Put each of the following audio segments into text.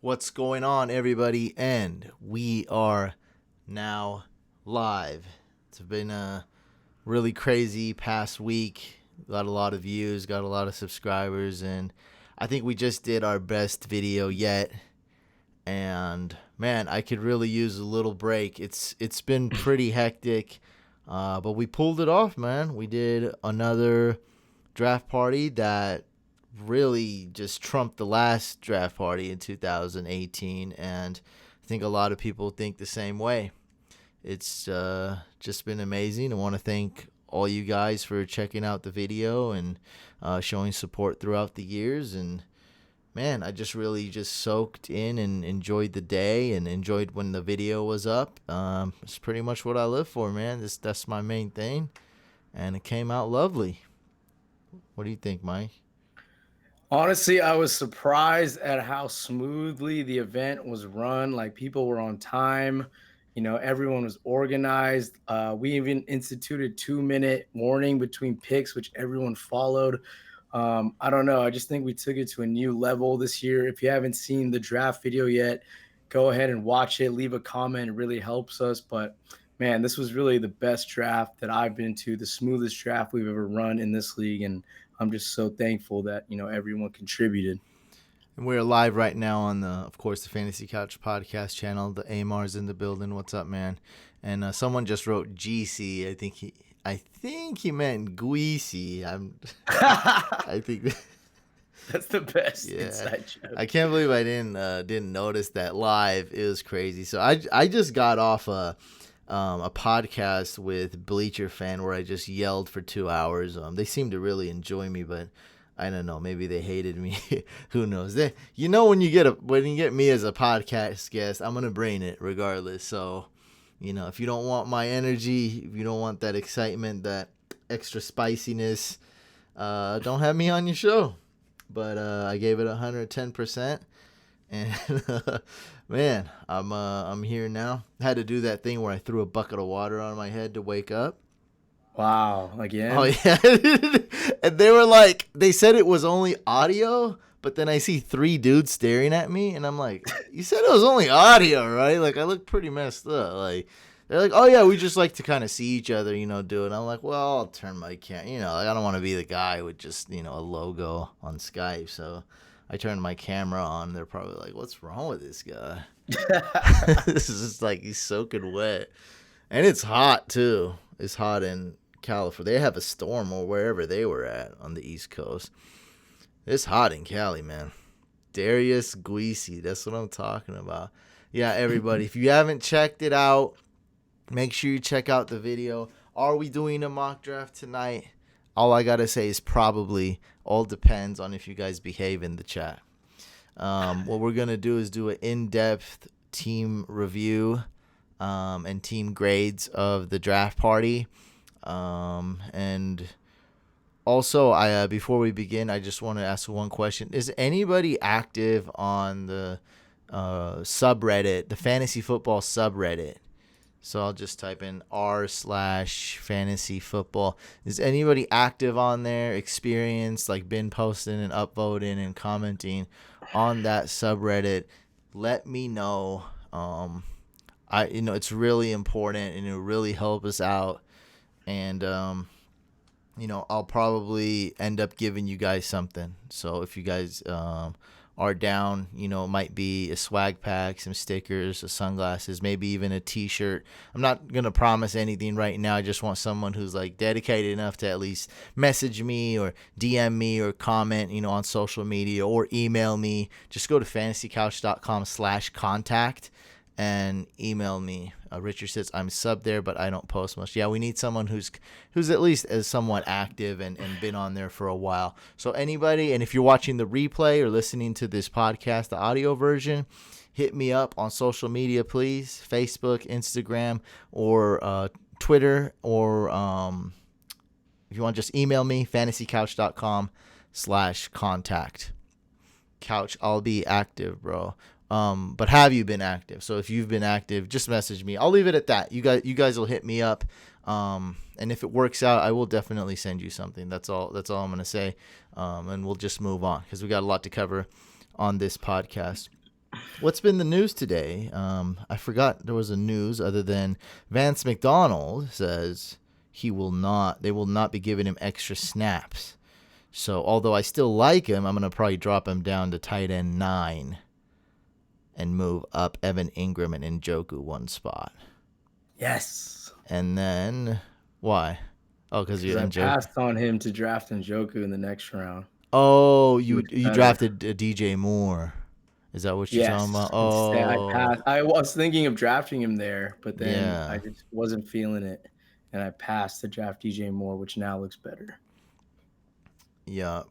What's going on, everybody? And we are now live. It's been a really crazy past week. Got a lot of views, got a lot of subscribers, and I think we just did our best video yet. And man, I could really use a little break. It's been pretty hectic, but we pulled it off, man. We did another draft party that really just trumped the last draft party in 2018, and I think a lot of people think the same way. It's just been amazing. I want to thank all you guys for checking out the video and showing support throughout the years. And man, I just really just soaked in and enjoyed the day and enjoyed when the video was up. It's pretty much what I live for, man. That's my main thing, and it came out lovely. What do you think, Mike? Honestly, I was surprised at how smoothly the event was run. Like people were on time, everyone was organized. We even instituted 2-minute warning between picks, which everyone followed. I don't know. I just think we took it to a new level this year. If you haven't seen the draft video yet, go ahead and watch it. Leave a comment. It really helps us. But man, this was really the best draft that I've been to, the smoothest draft we've ever run in this league. And I'm just so thankful that, everyone contributed. And we're live right now on of course, the Fantasy Couch podcast channel. The Amar's in the building. What's up, man? And someone just wrote GC. I think he meant Guisi. I think That's the best yeah. inside joke. I can't believe I didn't notice that live. It was crazy. So I just got off a podcast with Bleacher Fan where I just yelled for 2 hours. They seemed to really enjoy me, but I don't know. Maybe they hated me. Who knows? When you get me as a podcast guest, I'm gonna bring it regardless. So, if you don't want my energy, if you don't want that excitement, that extra spiciness, don't have me on your show. But I gave it 110%. And man, I'm here now. I had to do that thing where I threw a bucket of water on my head to wake up. Wow, again? Oh yeah. And they said it was only audio, but then I see 3 dudes staring at me, and I'm like, you said it was only audio, right? Like I look pretty messed up. Like they're like, oh yeah, we just like to kind of see each other, do it. And I'm like, well, I'll turn my camera. Like, I don't want to be the guy with just a logo on Skype, so. I turned my camera on. They're probably like, what's wrong with this guy? This is just like he's soaking wet. And it's hot, too. It's hot in California. They have a storm or wherever they were at on the East Coast. It's hot in Cali, man. Darius Guisi. That's what I'm talking about. Yeah, everybody, if you haven't checked it out, make sure you check out the video. Are we doing a mock draft tonight? All I got to say is probably. All depends on if you guys behave in the chat. What we're going to do is do an in-depth team review and team grades of the draft party. And also, before we begin, I just want to ask one question. Is anybody active on the subreddit, the fantasy football subreddit? So I'll just type in r/fantasy football. Is anybody active on there, experienced, like been posting and upvoting and commenting on that subreddit? Let me know. It's really important and it'll really help us out. And I'll probably end up giving you guys something. So if you guys are down, it might be a swag pack, some stickers, some sunglasses, maybe even a t-shirt. I'm not going to promise anything right now. I just want someone who's like dedicated enough to at least message me or DM me or comment, on social media or email me. Just go to fantasycouch.com/contact and email me. Richard says, I'm sub there, but I don't post much. Yeah, we need someone who's at least as somewhat active and been on there for a while. So anybody, and if you're watching the replay or listening to this podcast, the audio version, hit me up on social media, please. Facebook, Instagram, or Twitter, or if you want, just email me, fantasycouch.com/contact. Couch, I'll be active, bro. But have you been active? So if you've been active, just message me. I'll leave it at that. You guys will hit me up. And if it works out, I will definitely send you something. That's all I'm going to say. And we'll just move on because we got a lot to cover on this podcast. What's been the news today? I forgot there was a news other than Vance McDonald says they will not be giving him extra snaps. So although I still like him, I'm gonna probably drop him down to tight end 9 and move up Evan Ingram and Njoku one spot. Yes. And then why? Oh, because you're I Njoku. passed on him to draft Njoku in the next round. Oh, He you was you better. drafted DJ Moore. Is that what you're talking about? Instead, I Oh, passed. I was thinking of drafting him there, but then I yeah. just wasn't feeling it, and I passed to draft DJ Moore, which now looks better. Yeah.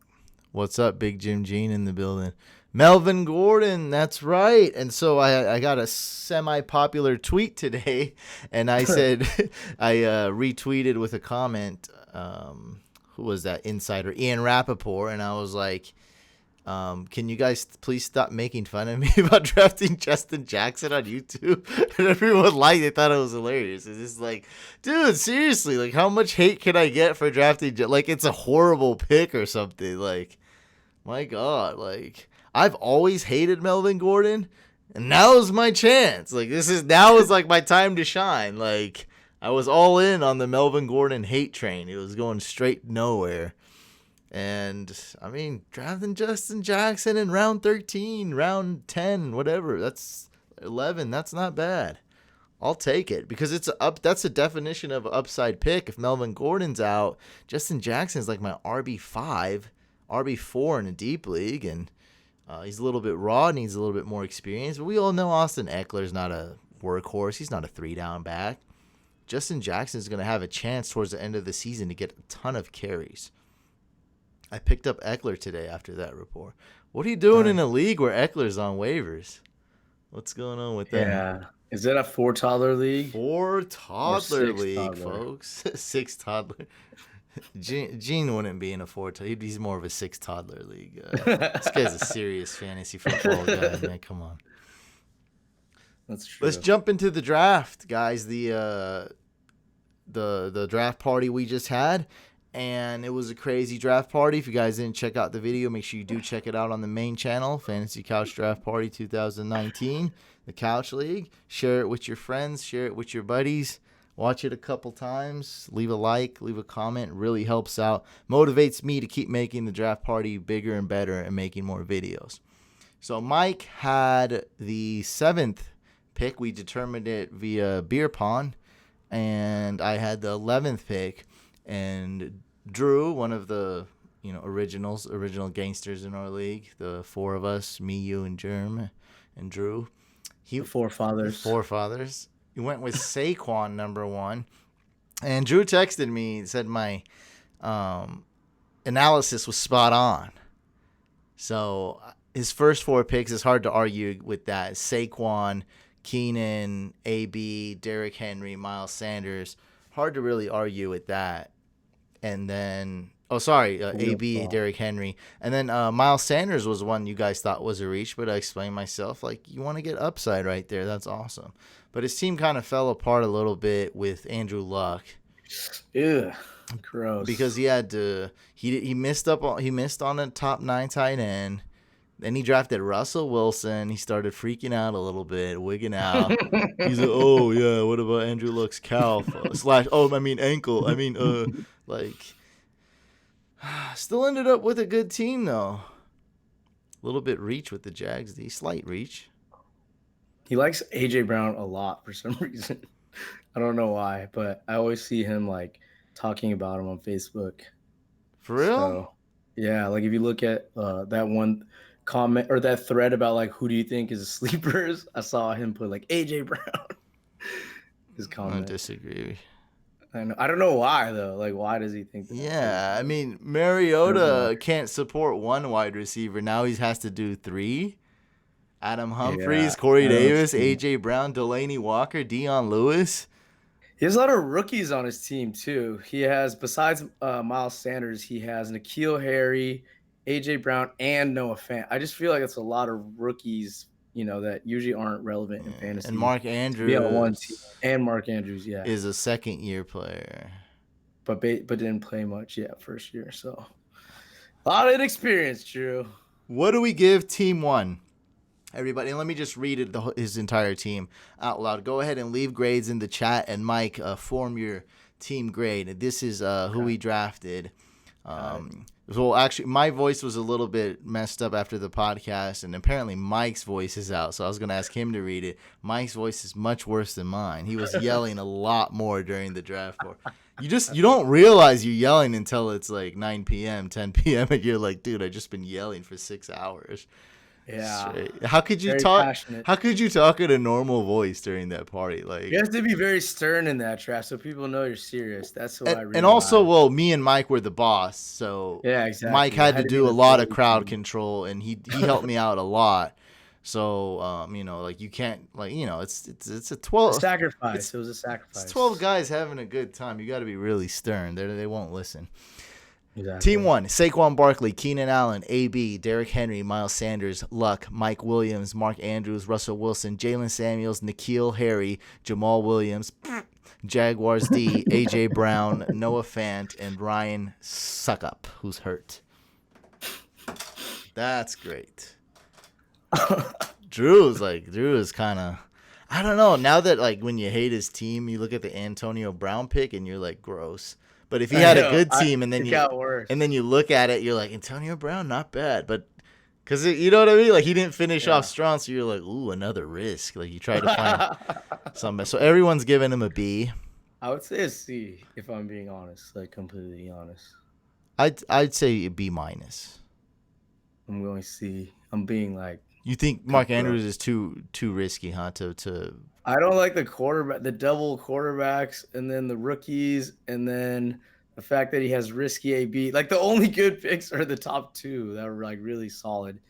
What's up, Big Jim Jean in the building? Melvin Gordon, that's right. And so I got a semi-popular tweet today, and I said, I retweeted with a comment, who was that insider? Ian Rappaport, and I was like, can you guys please stop making fun of me about drafting Justin Jackson on YouTube? And everyone liked it, thought it was hilarious. It's just like, dude, seriously, like how much hate can I get for drafting? Like it's a horrible pick or something. Like, my God, like I've always hated Melvin Gordon, and now is my chance. Like now is like my time to shine. Like I was all in on the Melvin Gordon hate train. It was going straight nowhere. And, I mean, drafting Justin Jackson in round 13, round 10, whatever. That's 11. That's not bad. I'll take it because that's a definition of an upside pick. If Melvin Gordon's out, Justin Jackson's like my RB5, RB4 in a deep league. And he's a little bit raw, needs a little bit more experience. But we all know Austin Eckler's not a workhorse. He's not a 3-down back. Justin Jackson's going to have a chance towards the end of the season to get a ton of carries. I picked up Eckler today after that report. What are you doing in a league where Eckler's on waivers? What's going on with that? Yeah. Is that a 4 toddler league? 4 toddler league, toddler. folks. 6 toddler. Gene wouldn't be in a 4 toddler. He's more of a 6 toddler league. This guy's a serious fantasy football guy, man. Come on. That's true. Let's jump into the draft, guys. The draft party we just had. And it was a crazy draft party. If you guys didn't check out the video, make sure you do check it out on the main channel, Fantasy Couch Draft Party 2019, the Couch League. Share it with your friends. Share it with your buddies. Watch it a couple times. Leave a like. Leave a comment. It really helps out. Motivates me to keep making the draft party bigger and better and making more videos. So Mike had the 7th pick. We determined it via beer pong. And I had the 11th pick. And Drew, one of the original gangsters in our league, the 4 of us, me, you, and Germ, and Drew. The forefathers. He went with Saquon number 1, and Drew texted me and said my analysis was spot on. So his first 4 picks is hard to argue with that. Saquon, Keenan, AB, Derrick Henry, Miles Sanders. Hard to really argue with that. And then, AB, Derrick Henry. And then Miles Sanders was one you guys thought was a reach, but I explained myself, like, you want to get upside right there. That's awesome. But his team kind of fell apart a little bit with Andrew Luck. Ew, gross. Because he had to, he missed on a top 9 tight end. Then he drafted Russell Wilson. He started freaking out a little bit, wigging out. He's like, oh, yeah, what about Andrew Luck's calf? Ankle. Still ended up with a good team, though. A little bit reach with the Jags. Slight reach. He likes A.J. Brown a lot for some reason. I don't know why, but I always see him, like, talking about him on Facebook. For real? So, yeah, like, if you look at that one comment or that thread about like who do you think is a sleepers, I saw him put like AJ Brown. His comment. I disagree. I don't know why though. Like, why does he think that? Yeah, I mean, Mariota can't support 1 wide receiver. Now he has to do 3. Adam Humphries, Corey Davis, AJ Brown, Delaney Walker, Dion Lewis. He has a lot of rookies on his team too. He has, besides Miles Sanders, he has N'Keal Harry, AJ Brown, and Noah Fant. I just feel like it's a lot of rookies, that usually aren't relevant in fantasy. And Mark Andrews. On one team. And Mark Andrews, yeah, is a 2nd-year player, but didn't play much yet first year. So a lot of inexperience, Drew. What do we give Team 1? Everybody, and let me just read it, his entire team out loud. Go ahead and leave grades in the chat, and Mike, form your team grade. This is who we drafted. Well, actually, my voice was a little bit messed up after the podcast, and apparently Mike's voice is out, so I was going to ask him to read it. Mike's voice is much worse than mine. He was yelling a lot more during the draft. You don't realize you're yelling until it's like 9 p.m., 10 p.m., and you're like, dude, I just been yelling for 6 hours. Yeah. Straight. How could you Very talk? passionate. How could you talk in a normal voice during that party? Like, You have to be very stern in that draft so people know you're serious. That's what I realized. and also, well, me and Mike were the boss, so yeah, exactly. Mike had to be do a the lot of voice. crowd control, and he helped me out a lot. So, you know, like you can't, like, you know, it's a 12 sacrifice. It was a sacrifice. It's 12 guys having a good time. You got to be really stern. They won't listen. Exactly. Team 1, Saquon Barkley, Keenan Allen, AB, Derrick Henry, Miles Sanders, Luck, Mike Williams, Mark Andrews, Russell Wilson, Jalen Samuels, N'Keal Harry, Jamal Williams, Jaguars D, A.J. Brown, Noah Fant, and Ryan Suckup, who's hurt. That's great. Drew is kind of, I don't know, now that, like, when you hate his team, you look at the Antonio Brown pick and you're like, gross. But if he had a good team and then you look at it, you're like, Antonio Brown, not bad. But because you know what I mean? Like, he didn't finish off strong, so you're like, ooh, another risk. Like, you try to find something. So everyone's giving him a B. I would say a C, if I'm being honest, like completely honest. I'd say a B minus. I'm going C. I'm being like. You think Mark Andrews is too risky, huh? To I don't like the double quarterbacks, and then the rookies, and then the fact that he has risky AB. Like, the only good picks are the top two that are like really solid.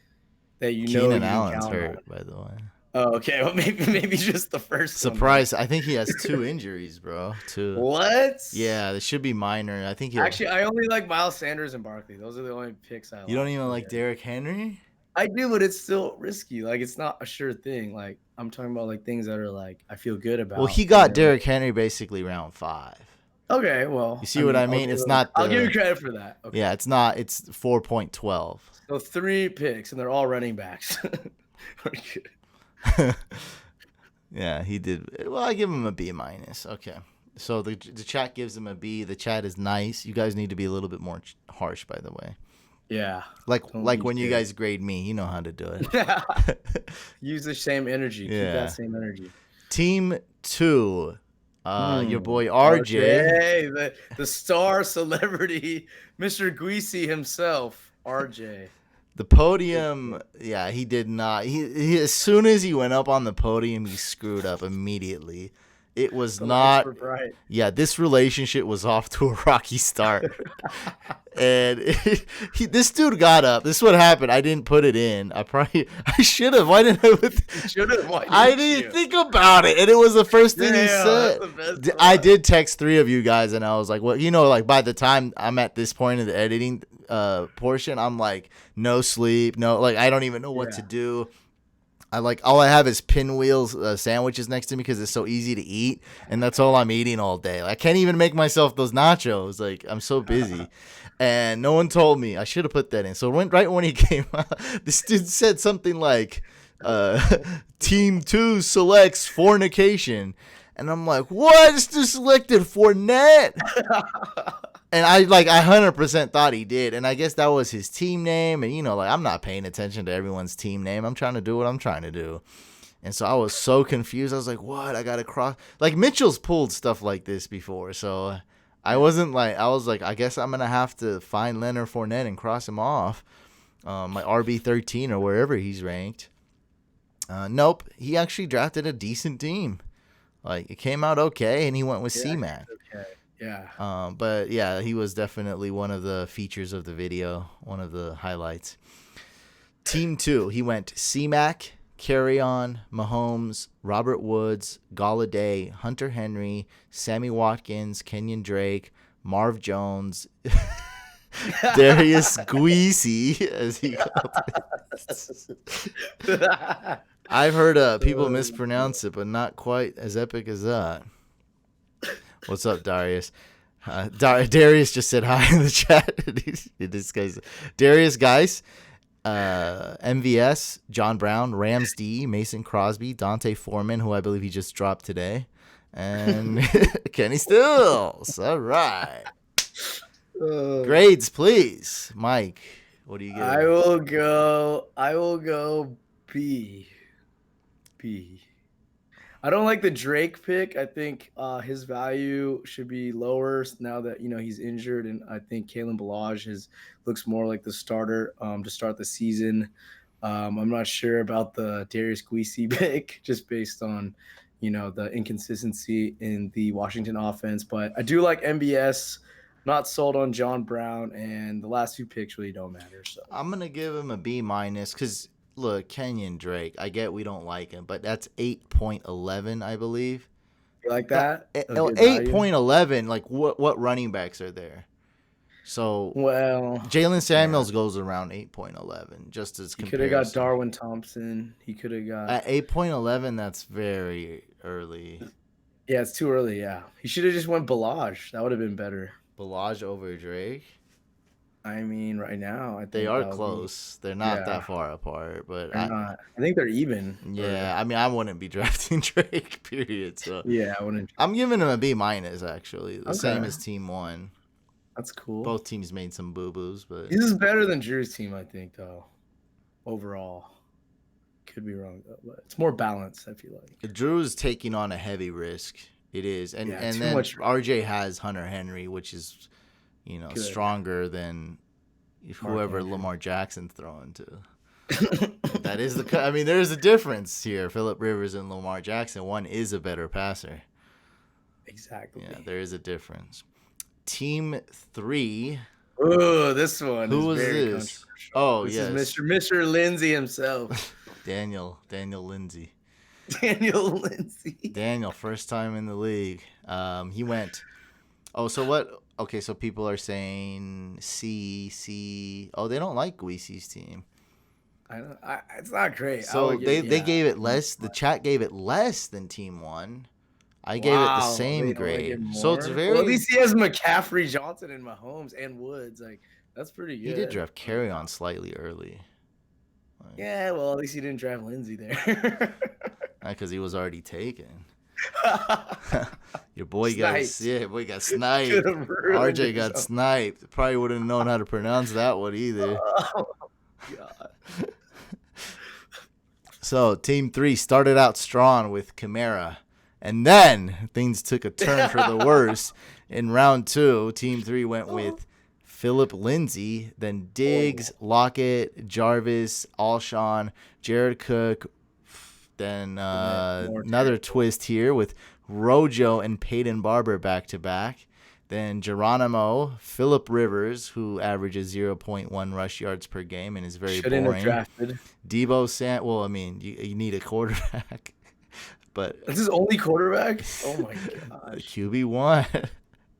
That Keenan Allen's hurt, by the way. Oh, okay. Well, maybe just the first. Surprise! I think he has 2 injuries, bro. 2. What? Yeah, they should be minor. I think actually, I only like Miles Sanders and Barkley. Those are the only picks I like. You don't even like Derrick Henry? I do, but it's still risky. Like, it's not a sure thing. Like, I'm talking about like things that are like I feel good about. Well, he got Derrick Henry basically round 5. Okay, well, you see what I mean? It's not. I'll give you credit for that. Okay. Yeah, it's not. It's 4.12. So 3 picks, and they're all running backs. We're good. Yeah, he did. Well, I give him a B minus. Okay, so the chat gives him a B. The chat is nice. You guys need to be a little bit more harsh, by the way. Yeah. Like when you guys grade me, you know how to do it. Use the same energy. Keep that same energy. Team 2. Your boy RJ. The star celebrity, Mr. Greasy himself, RJ. The podium, yeah, he did not. He as soon as he went up on the podium, he screwed up immediately. It was not. Yeah, this relationship was off to a rocky start. And this dude got up. This is what happened. I didn't put it in. I should have. Why didn't I? I didn't think about it. And it was the first thing he said. I did text 3 of you guys, and I was like, well, you know, like by the time I'm at this point of the editing portion, I'm like, no sleep, no, like I don't even know what to do. I like all I have is Pinwheels sandwiches next to me because it's so easy to eat, and that's all I'm eating all day. Like, I can't even make myself those nachos. Like, I'm so busy, and no one told me. I should have put that in. So right when he came out, this dude said something like, "Team 2 selects fornication," and I'm like, "What? This dude selected Fournette?" And I 100% thought he did. And I guess that was his team name. And, you know, like, I'm not paying attention to everyone's team name. I'm trying to do what I'm trying to do. And so I was so confused. I was like, what? I got to cross. Like, Mitchell's pulled stuff like this before. So I wasn't like, I was like, I guess I'm going to have to find Leonard Fournette and cross him off. My RB13 or wherever he's ranked. Nope. He actually drafted a decent team. Like, it came out okay. And he went with C-Mac. Okay. Yeah. But yeah, he was definitely one of the features of the video, one of the highlights. Team 2, he went C-Mac, Carry-On, Mahomes, Robert Woods, Golladay, Hunter Henry, Sammy Watkins, Kenyon Drake, Marv Jones, Darius Guisi, as he called it. I've heard people mispronounce it, but not quite as epic as that. What's up, Darius? Darius just said hi in the chat. This guy's Darius, guys. MVS, John Brown, Rams D, Mason Crosby, Dante Foreman, who I believe he just dropped today, and Kenny Stills. All right. Grades, please. Mike, what do you get? I will go B. I don't like the Drake pick. I think his value should be lower now that he's injured, and I think Kalen Ballage looks more like the starter to start the season. I'm not sure about the Darius Guici pick just based on the inconsistency in the Washington offense, but I do like MBS. Not sold on John Brown, and the last two picks really don't matter. So I'm gonna give him a B- because look, Kenyon Drake. I get we don't like him, but that's 8.11, I believe. You like that? 8.11. Like what running backs are there? So Jalen Samuels goes around 8.11, just as he could have got Darwin Thompson. He could have got at 8.11. That's very early. Yeah, it's too early. Yeah, he should have just went Ballage. That would have been better. Ballage over Drake. I mean, right now, I think they are close. They're not that far apart, but I think they're even. Yeah, I mean, I wouldn't be drafting Drake. Period. So yeah, I wouldn't. I'm giving him a B- actually, the same as Team 1. That's cool. Both teams made some boo boos, but this is better than Drew's team, I think, though. Overall, could be wrong though, but it's more balanced. I feel like Drew's taking on a heavy risk. It is, and then RJ has Hunter Henry, which is, stronger than whoever Lamar Jackson's throwing to. That is I mean, there's a difference here. Phillip Rivers and Lamar Jackson. One is a better passer. Exactly. Yeah, there is a difference. Team 3. Oh, this one. Who was this? Oh, this yes. Is Mr. Lindsay himself. Daniel Lindsay. Daniel Lindsay. Daniel, first time in the league. He went. Oh, so what? Okay, so people are saying C. Oh, they don't like Guisi's team. It's not great. So they gave it less. The chat gave it less than Team 1. I gave it the same grade. So it's very. Well, at least he has McCaffrey, Johnson, and Mahomes and Woods. Like that's pretty good. He did draft Carry-On slightly early. Yeah, well, at least he didn't draft Lindsay there. Because he was already taken. Your boy got sniped. RJ got sniped. Probably wouldn't have known how to pronounce that one either. Oh, God. So Team 3 started out strong with Kamara, and then things took a turn for the worse. In round 2, Team 3 went with Phillip Lindsay, then Diggs, Lockett, Jarvis, Alshon, Jared Cook. Then another twist here with Rojo and Peyton Barber back-to-back. Then Geronimo, Phillip Rivers, who averages 0.1 rush yards per game and is very boring. Have drafted. Debo well, I mean, you need a quarterback. But this is only quarterback? Oh, my gosh. QB1. What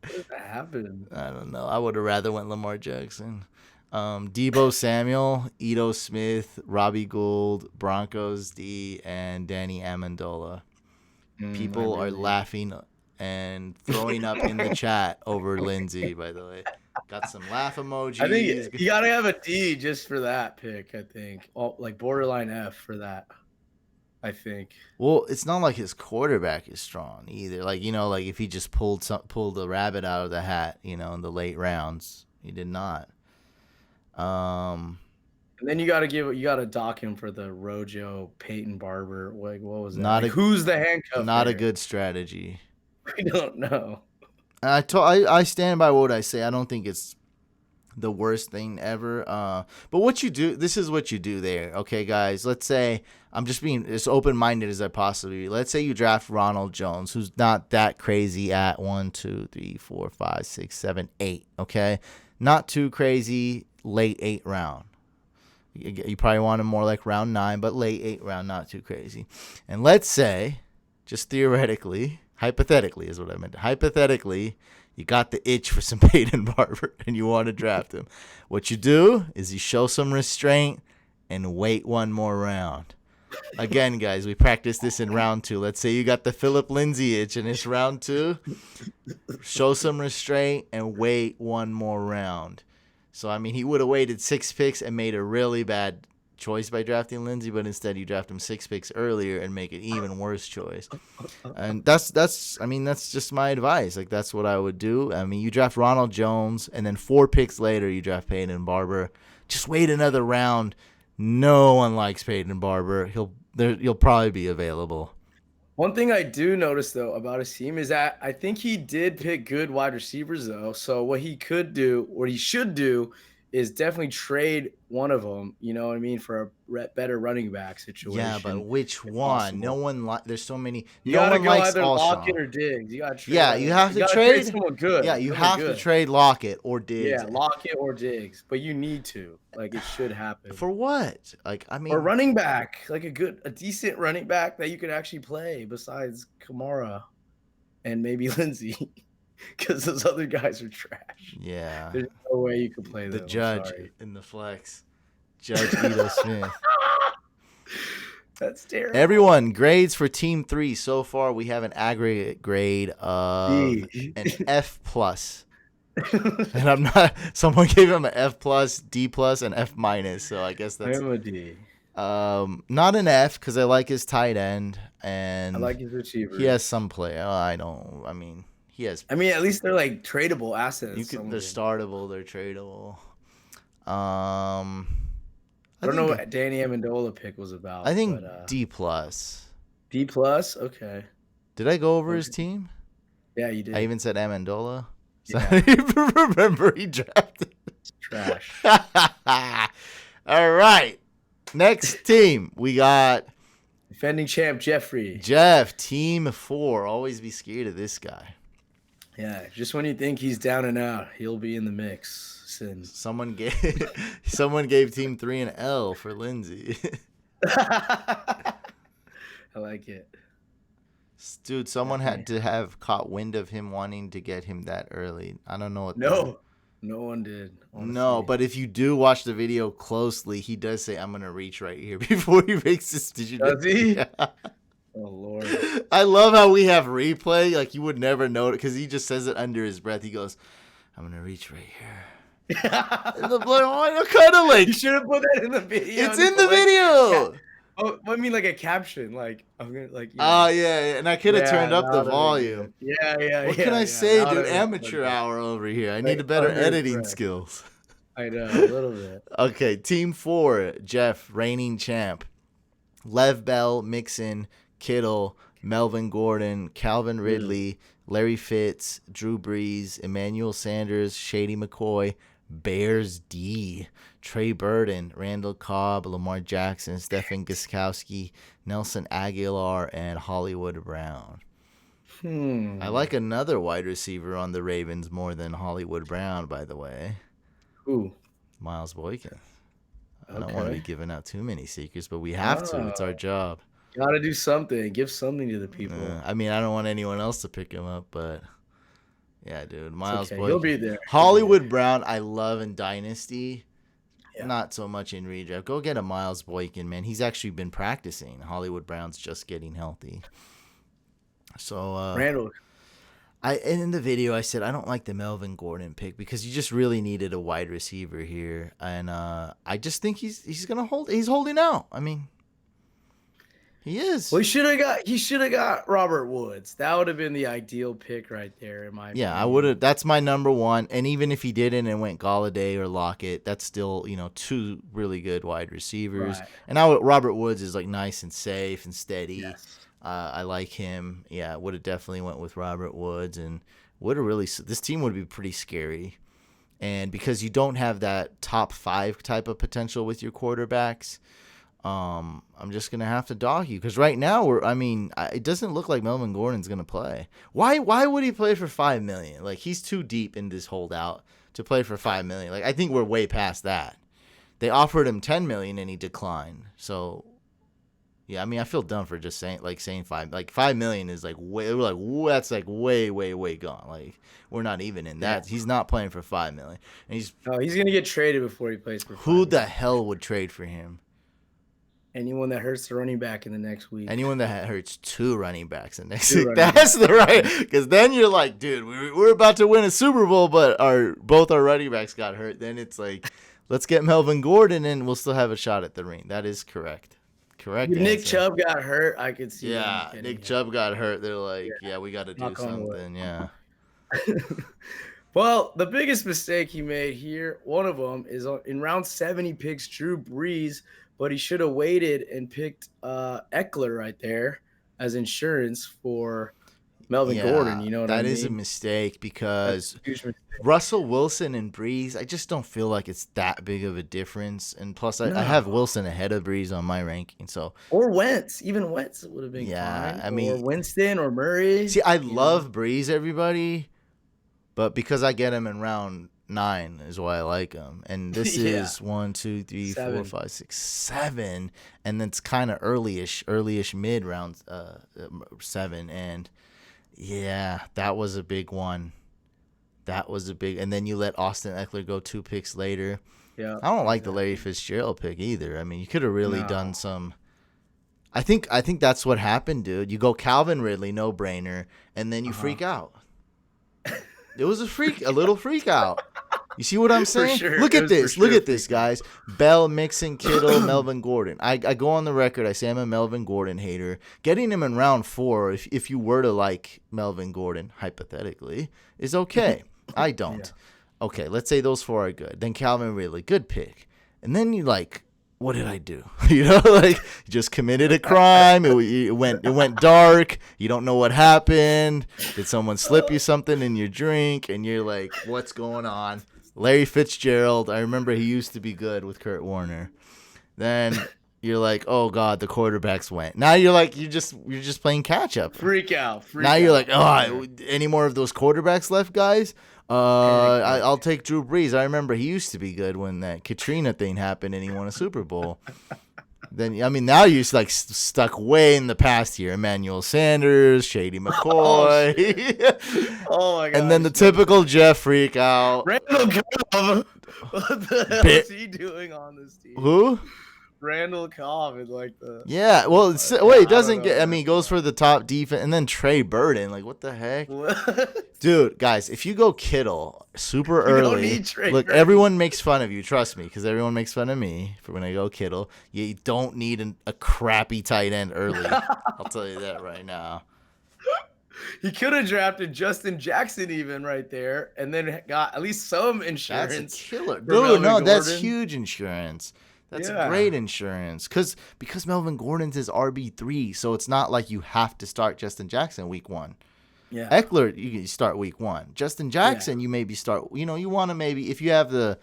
did that happen? I don't know. I would have rather went Lamar Jackson. Debo Samuel, Ito Smith, Robbie Gould, Broncos D, and Danny Amendola. People are laughing and throwing up in the chat over Lindsay, by the way. Got some laugh emojis. I think you got to have a D just for that pick, I think. Like borderline F for that, I think. Well, it's not like his quarterback is strong either. Like, like if he just pulled the rabbit out of the hat, in the late rounds. He did not. And then you got to dock him for the Rojo Peyton Barber. Like, what was that? Who's the handcuff? Not a good strategy. We don't know. I stand by what I say. I don't think it's the worst thing ever. But what you do, this is what you do there. Okay, guys, let's say I'm just being as open-minded as I possibly be. Let's say you draft Ronald Jones, who's not that crazy at 1, 2, 3, 4, 5, 6, 7, 8. Okay, not too crazy. Late 8th round. You probably want him more like round 9, but late 8th round, not too crazy. And let's say, just theoretically, hypothetically is what I meant. Hypothetically, you got the itch for some Peyton Barber and you want to draft him. What you do is you show some restraint and wait one more round. Again, guys, we practiced this in round 2. Let's say you got the Phillip Lindsay itch and it's round 2. Show some restraint and wait one more round. So, I mean, he would have waited 6 picks and made a really bad choice by drafting Lindsey, but instead you draft him 6 picks earlier and make an even worse choice. And that's just my advice. Like, that's what I would do. I mean, you draft Ronald Jones, and then 4 picks later you draft Peyton Barber. Just wait another round. No one likes Peyton Barber. He'll probably be available. One thing I do notice, though, about his team is that I think he did pick good wide receivers, though. So what he could do, what he should do, is definitely trade one of them, you know what I mean, for a better running back situation. Yeah, but which one? possible. No one there's so many. You No gotta one go likes either Lockett Alshon. or Diggs. You gotta trade. Yeah, you have to gotta trade someone good. Yeah, you someone have good. to trade Lockett or Diggs. Yeah, Lockett or Diggs, but you need to. Like, it should happen. For what? Like, I mean, Or running back, like a decent running back that you could actually play besides Kamara and maybe Lindsey, because those other guys are trash. yeah. There's no way you could play The them. I'm judge sorry. in the flex. Judge Ito Smith. That's terrible. Everyone, grades for Team 3 so far. We have an aggregate grade of D. an F plus. And I'm not. Someone gave him an F plus, D plus, and F minus. So I guess that's I'm a D. not an F because I like his tight end and I like his receiver. he has some play. I don't. I mean, he has. I mean, at least they're like tradable assets. You can. They're some of them. startable. They're tradable. I don't know what Danny Amendola pick was about. I think but, D plus. D plus. Okay. Did I go over his team? Yeah, you did. I even said Amendola. So Yeah. I don't even remember he drafted. Trash. All right. Next team. We got Defending champ Jeffrey. Jeff, Team 4. Always be scared of this guy. Yeah, just when you think he's down and out, he'll be in the mix. Someone gave Team 3 an L for Lindsey. I like it. Dude, someone had to have caught wind of him wanting to get him that early. I don't know what No one did. Honestly. No, but if you do watch the video closely, he does say, "I'm gonna reach right here" before he makes this. Did you? Does he? Yeah. Oh Lord! I love how we have replay. Like, you would never know it because he just says it under his breath. He goes, "I'm gonna reach right here." And the blood, kind of like You should have put that in the video. it's in the video. Oh, I mean, like a caption, like I'm gonna like. Oh yeah, and I could have turned up the now volume. Yeah. What can I say, now dude? that Amateur makes hour over here. I Like, need a better under editing breath. skills. I know a little bit. Okay, Team 4, Jeff, reigning champ. Lev Bell, Mixon, Kittle, Melvin Gordon, Calvin Ridley, Larry Fitz, Drew Brees, Emmanuel Sanders, Shady McCoy, Bears D, Trey Burton, Randall Cobb, Lamar Jackson, Stephen Gostkowski, Nelson Aguilar, and Hollywood Brown. I like another wide receiver on the Ravens more than Hollywood Brown, by the way. Who? Miles Boykin. I don't Okay. want to be giving out too many secrets, but we have to. It's our job. Gotta do something. Give something to the people. I mean, I don't want anyone else to pick him up, but yeah, dude, Miles okay. Boykin. He'll be there. Hollywood Brown, I love in Dynasty. Yeah. Not so much in redraft. Go get a Miles Boykin, man. He's actually been practicing. Hollywood Brown's just getting healthy. So Randall. in the video I said I don't like the Melvin Gordon pick because you just really needed a wide receiver here, and I just think he's gonna hold. He's holding out. I mean, he is. Well, he should have got Robert Woods. That would have been the ideal pick right there, in my opinion. Yeah, I would have. That's my number one. And even if he didn't and went Galladay or Lockett, that's still, two really good wide receivers. Right. And Robert Woods is like nice and safe and steady. Yes. I like him. Yeah, would have definitely went with Robert Woods, and would have really. This team would be pretty scary, and because you don't have that top 5 type of potential with your quarterbacks. I'm just gonna have to dog you because right now it doesn't look like Melvin Gordon's gonna play. Why would he play for $5 million? Like, he's too deep in this holdout to play for $5 million. Like, I think we're way past that. They offered him $10 million and he declined. So yeah, I mean, I feel dumb for just saying $5 million is like that's like way gone. Like, we're not even in that. He's not playing for $5 million, and No, he's gonna get traded before he plays for. who $5 the hell would trade for him? Anyone that hurts the running back in the next week. Anyone that hurts two running backs in next Two week, running that's the right. Because then you're like, dude, we're about to win a Super Bowl, but both our running backs got hurt. Then it's like, let's get Melvin Gordon, and we'll still have a shot at the ring. That is correct. Correct. If Nick answer. Chubb got hurt, I could see. Yeah, them getting Nick him. Chubb got hurt. They're like, yeah, we got to do Knock on wood. something. Yeah. Well, the biggest mistake he made here, one of them, is in round 7, he picks Drew Brees, but he should have waited and picked Eckler right there as insurance for Melvin Gordon. You know what I mean? That is a mistake because Huge mistake. Russell Wilson and Breeze, I just don't feel like it's that big of a difference. And plus, I have Wilson ahead of Breeze on my ranking. So Or Wentz, even Wentz would have been fine. I mean, or Winston or Murray. See, I love Breeze, everybody, but because I get him in round 9 is why I like him. And this is 1, 2, 3, 4, 5, 6, 7, and then it's kind of earlyish mid round 7, and yeah, that was a big one. And then you let Austin Eckler go 2 picks later. Yeah, I don't like the Larry Fitzgerald pick either. I mean, you could have really done some. I think that's what happened, dude. You go Calvin Ridley, no brainer, and then you freak out. It was a little freak out. You see what I'm saying? Sure. Look at this, guys. Bell, Mixon, Kittle, Melvin Gordon. I go on the record. I say I'm a Melvin Gordon hater. Getting him in round 4, if you were to like Melvin Gordon, hypothetically, is okay. I don't. Yeah. Okay, let's say those 4 are good. Then Calvin Ridley, good pick. And then you like, what did I do? You know, like you just committed a crime. It went dark. You don't know what happened. Did someone slip you something in your drink? And you're like, what's going on? Larry Fitzgerald, I remember he used to be good with Kurt Warner. Then you're like, oh God, the quarterbacks went. Now you're like, you're just playing catch up. Freak out. Now you're like, oh, any more of those quarterbacks left, guys? I'll take Drew Brees. I remember he used to be good when that Katrina thing happened and he won a Super Bowl. Then, I mean, now you're like stuck way in the past here. Emmanuel Sanders, Shady McCoy. Oh my God. And then the typical Jeff freak out. Randall Cobb. What the hell is he doing on this team? Who? Randall Cobb is like the. Yeah, well, it doesn't get. I mean, he goes for the top defense, and then Trey Burton. Like, what the heck, dude? Guys, if you go Kittle super early, look, everyone makes fun of you. Trust me, because everyone makes fun of me for when I go Kittle. You don't need a crappy tight end early. I'll tell you that right now. He could have drafted Justin Jackson even right there, and then got at least some insurance. That's a killer, dude. No, that's huge insurance. That's great insurance because Melvin Gordon's his RB3, so it's not like you have to start Justin Jackson week 1. Yeah, Eckler you can start week 1. Justin Jackson you maybe start. You know, you want to maybe if you have the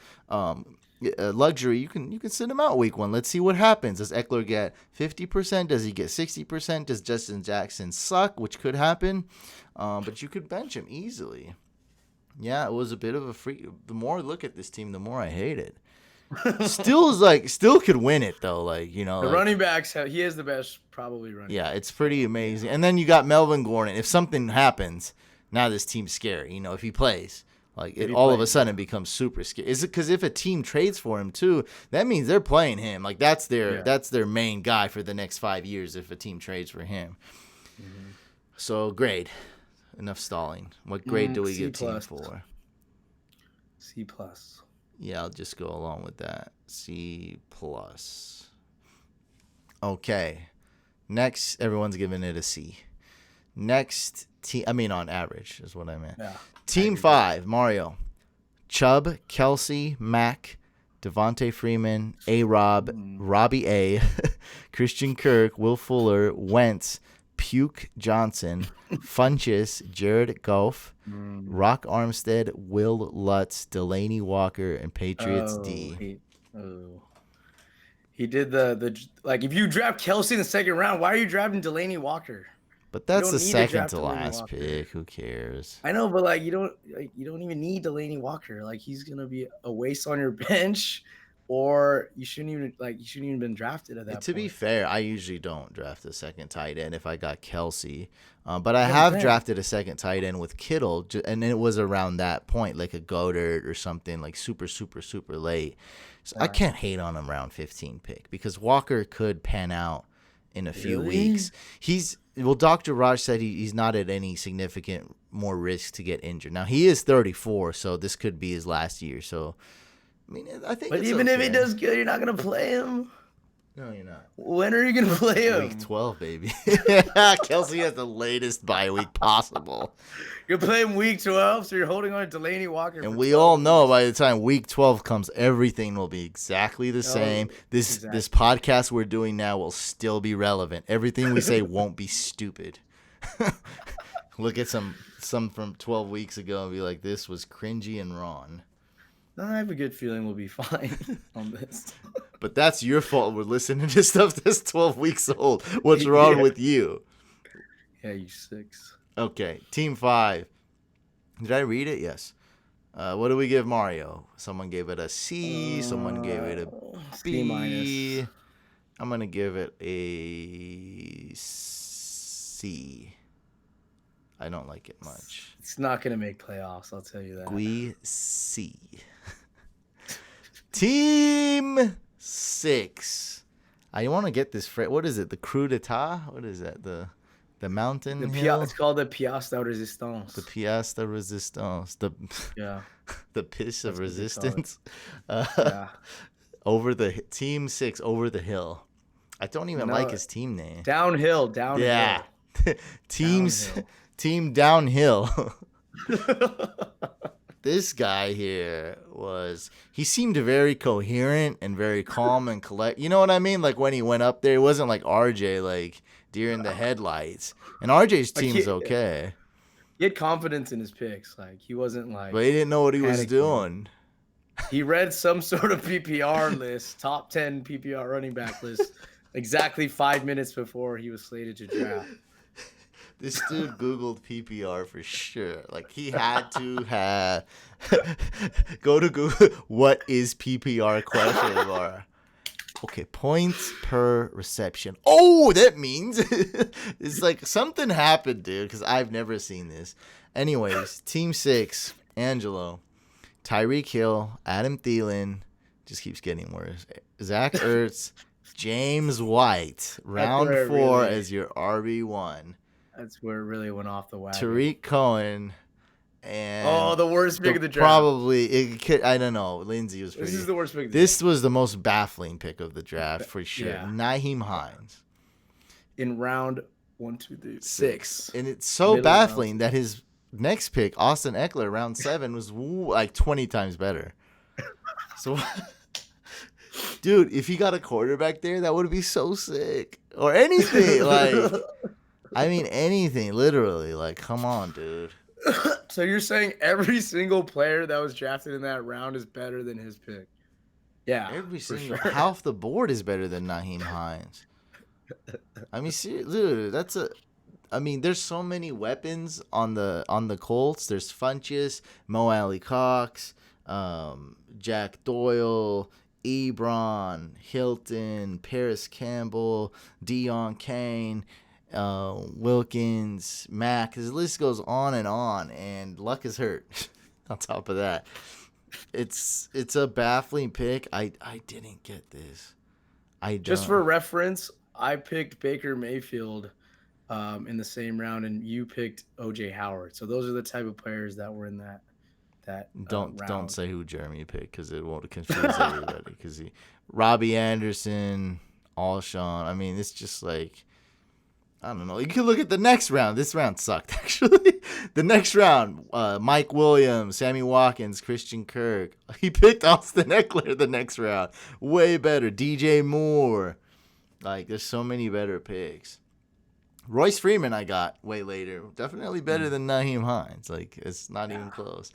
luxury, you can sit him out week 1. Let's see what happens. Does Eckler get 50%? Does he get 60%? Does Justin Jackson suck, which could happen? But you could bench him easily. Yeah, it was a bit of a freak. The more I look at this team, the more I hate it. Still could win it though, like, you know. The running backs he has the best probably running. Yeah, it's pretty amazing. And then you got Melvin Gordon. If something happens, now this team's scary. You know, if he plays, like it all of a sudden becomes super scary. Is it because if a team trades for him too, that means they're playing him. Like that's their main guy for the next 5 years. If a team trades for him, so grade. Enough stalling. What grade do we give team for? C+. Yeah, I'll just go along with that. C+. Okay. Next, everyone's giving it a C. Next team, I mean on average is what I meant. Yeah, team 5, Mario. Chubb, Kelsey, Mack, Devontae Freeman, A-Rob, Robbie A, Christian Kirk, Will Fuller, Wentz, Puke Johnson, Funchess, Jared Goff, Rock Armstead, Will Lutz, Delaney Walker, and Patriots D. He did the like. If you draft Kelsey in the second round, why are you drafting Delaney Walker? But that's the second to last pick. Who cares? I know, but like you don't even need Delaney Walker. Like he's gonna be a waste on your bench. Or you shouldn't even been drafted at that point. To be fair, I usually don't draft a second tight end if I got Kelsey. But I have drafted a second tight end with Kittle, and it was around that point, like a Goddard or something, like super, super, super late. So I can't hate on him round 15 pick because Walker could pan out in a few Really? weeks. Dr. Raj said he's not at any significant more risk to get injured. Now he is 34, so this could be his last year. So I mean, I think. But it's even if he okay. does good, you're not gonna play him. No, you're not. When are you gonna play him? Week 12, baby. Kelsey has the latest bye week possible. You're playing week 12, so you're holding on to Delaney Walker. And we all know by the time week 12 comes, everything will be exactly the same. This podcast we're doing now will still be relevant. Everything we say won't be stupid. Look at some from 12 weeks ago and be like, this was cringy and wrong. I have a good feeling we'll be fine on this. But that's your fault. We're listening to stuff that's 12 weeks old. What's wrong with you? Yeah, you 6. Okay, Team 5. Did I read it? Yes. What do we give Mario? Someone gave it a C. Someone gave it a B. C-. I'm going to give it a C. I don't like it much. It's not going to make playoffs, I'll tell you that. We C. Team 6. I want to get this. What is it? The Coup d'etat? What is that? The mountain hill? It's called the Pièce de Résistance. The Pièce de Résistance. The piss of resistance. Yeah. Over the Team 6 over the hill. I don't even like his team name. Downhill. Yeah. Team Downhill. This guy here he seemed very coherent and very calm and collect. You know what I mean? Like when he went up there, it wasn't like RJ, like deer in the headlights. And RJ's team's okay. He had confidence in his picks. Like he wasn't like. But he didn't know what he was doing. He read some sort of PPR list, top 10 PPR running back list, exactly 5 minutes before he was slated to draft. This dude Googled PPR for sure. Like he had to have go to Google. What is PPR question mark? Okay, points per reception. Oh, that means it's like something happened, dude. Because I've never seen this. Anyways, Team 6, Angelo, Tyreek Hill, Adam Thielen, just keeps getting worse. Zach Ertz, James White, round 4 as your RB1. That's where it really went off the wagon. Tariq Cohen and the worst pick of the draft. Probably I don't know. Lindsey was pretty. This is the worst pick. Of the this was the most baffling pick of the draft for sure. Yeah. Nyheim Hines in round 1, 2, 3, 6. And it's so baffling that his next pick, Austin Eckler, round 7, was like 20 times better. So, dude, if he got a quarterback there, that would be so sick. Or anything like. I mean, anything, literally. Like, come on, dude. So you're saying every single player that was drafted in that round is better than his pick? Yeah. Every single half the board is better than Nyheim Hines. I mean, seriously, dude, there's so many weapons on the Colts. There's Funchess, Mo Alley Cox, Jack Doyle, Ebron, Hilton, Paris Campbell, Deion Kane, Wilkins, Mack. His list goes on, and Luck is hurt. On top of that, it's a baffling pick. I didn't get this. Just for reference, I picked Baker Mayfield in the same round, and you picked OJ Howard. So those are the type of players that were in that round. Don't say who Jeremy picked because it won't confuse everybody. Because Robbie Anderson, Alshon. I mean, it's just like. I don't know. You can look at the next round. This round sucked, actually. The next round, Mike Williams, Sammy Watkins, Christian Kirk. He picked Austin Eckler the next round. Way better. DJ Moore. Like, there's so many better picks. Royce Freeman I got way later. Definitely better than Nyheim Hines. Like, it's not even close.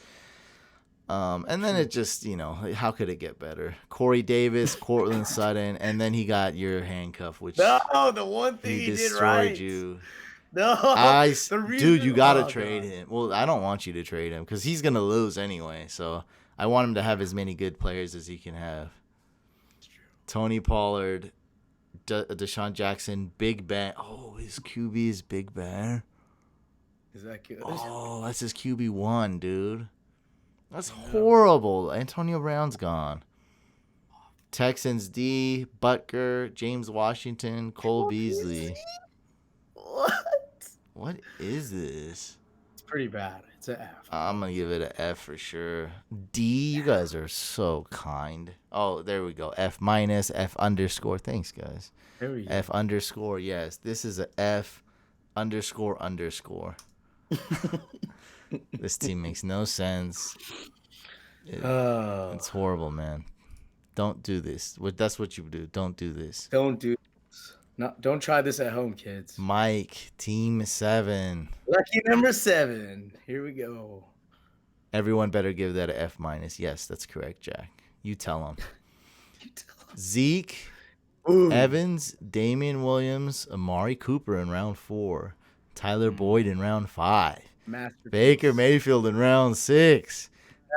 And then it just, how could it get better? Corey Davis, Cortland Sutton, and then he got your handcuff, which the one thing he did right. Destroyed you. No, dude, you gotta trade him. Well, I don't want you to trade him because he's gonna lose anyway. So I want him to have as many good players as he can have. Tony Pollard, Deshaun Jackson, Big Ben. Oh, his QB is Big Ben. Is that good? Oh, that's his QB1, dude. That's horrible. Antonio Brown's gone. Texans D, Butker, James Washington, Cole Beasley. What? What is this? It's pretty bad. It's an F. I'm going to give it an F for sure. D, you guys are so kind. Oh, there we go. F minus, F underscore. Thanks, guys. There we go. F underscore, yes. This is a F underscore underscore. This team makes no sense. It's horrible, man. Don't do this. That's what you do. Don't do this. Don't do this. No, don't try this at home, kids. Mike, team 7. Lucky number 7. Here we go. Everyone better give that an F minus. Yes, that's correct, Jack. You tell him. Zeke, Evans, Damian Williams, Amari Cooper in round 4. Tyler Boyd in round 5. Baker Mayfield in round 6.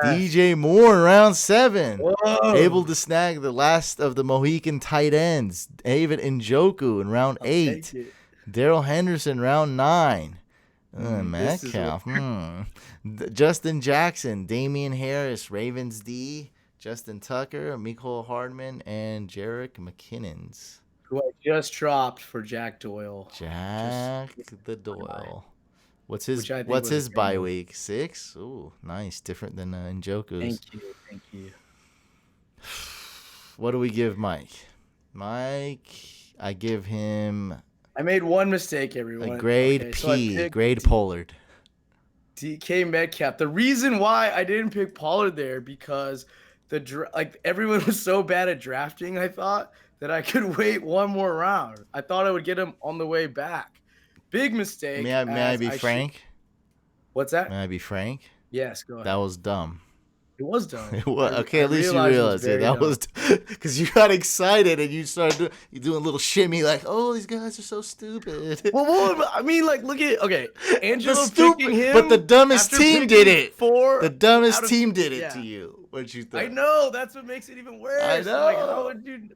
DJ Moore in round 7. Whoa. Able to snag the last of the Mohican tight ends. David Njoku in round 8. Daryl Henderson round 9. Metcalf. Justin Jackson, Damian Harris, Ravens D, Justin Tucker, Mecole Hardman, and Jerick McKinnons. Who I just dropped for Jack Doyle. Jack the Doyle. What's his bye week? 6? Ooh, nice. Different than Njoku's. Thank you. What do we give Mike? Mike, I give him I made one mistake, everyone. a grade P, grade Pollard. DK Metcalf. The reason why I didn't pick Pollard there because everyone was so bad at drafting, I thought that I could wait one more round. I thought I would get him on the way back. Big mistake. May I be frank? What's that? May I be frank? Yes, go ahead. That was dumb. It was dumb. Okay, at least you realized it. That was because you got excited and you started doing a little shimmy like, oh, these guys are so stupid. Well, I mean, like, look at Angelo picking him, but the dumbest team did it. The dumbest team did it yeah. to you. What you think? I know that's what makes it even worse. I know. Like,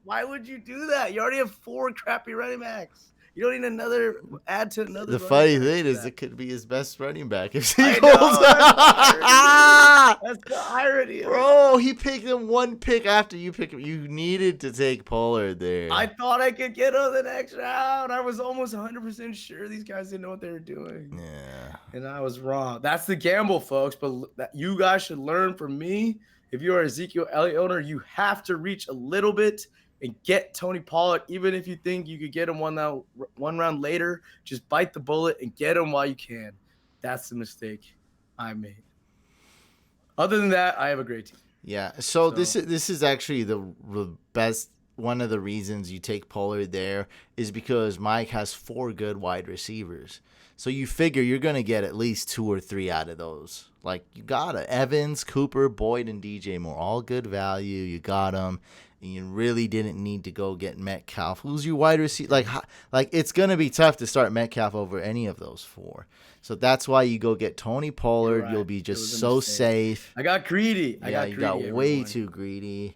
why would you do that? You already have 4 crappy running backs. You don't need add to another. The funny thing is, it could be his best running back if he goes. That's the irony. Bro, he picked him one pick after you picked him. You needed to take Pollard there. I thought I could get him the next round. I was almost 100% sure these guys didn't know what they were doing. Yeah. And I was wrong. That's the gamble, folks. But you guys should learn from me. If you are an Ezekiel Elliott owner, you have to reach a little bit and get Tony Pollard, even if you think you could get him one round later. Just bite the bullet and get him while you can. That's the mistake I made. Other than that, I have a great team. Yeah. So this is actually the best. One of the reasons you take Pollard there is because Mike has 4 good wide receivers. So you figure you're going to get at least 2 or 3 out of those. Like, you got it. Evans, Cooper, Boyd, and DJ Moore. All good value. You got them. And you really didn't need to go get Metcalf. Who's your wide receiver? Like it's going to be tough to start Metcalf over any of those 4. So that's why you go get Tony Pollard. Right. You'll be just so safe. I got greedy. You got way too greedy.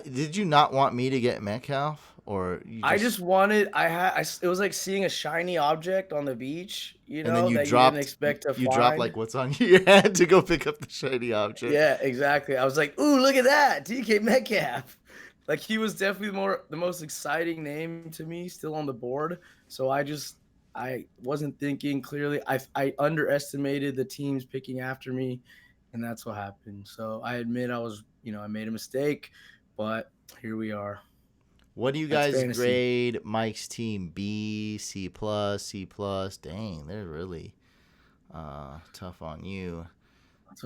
Did you not want me to get Metcalf? Or I just wanted. It was like seeing a shiny object on the beach. You know, and then you that dropped, you didn't expect to find. You dropped like what's on your head to go pick up the shiny object. Yeah, exactly. I was like, ooh, look at that, DK Metcalf. Like, he was definitely the most exciting name to me, still on the board. So I wasn't thinking clearly. I underestimated the teams picking after me, and that's what happened. So I admit I made a mistake, but here we are. What do you guys grade Mike's team? B, C+, C+? Dang, they're really tough on you.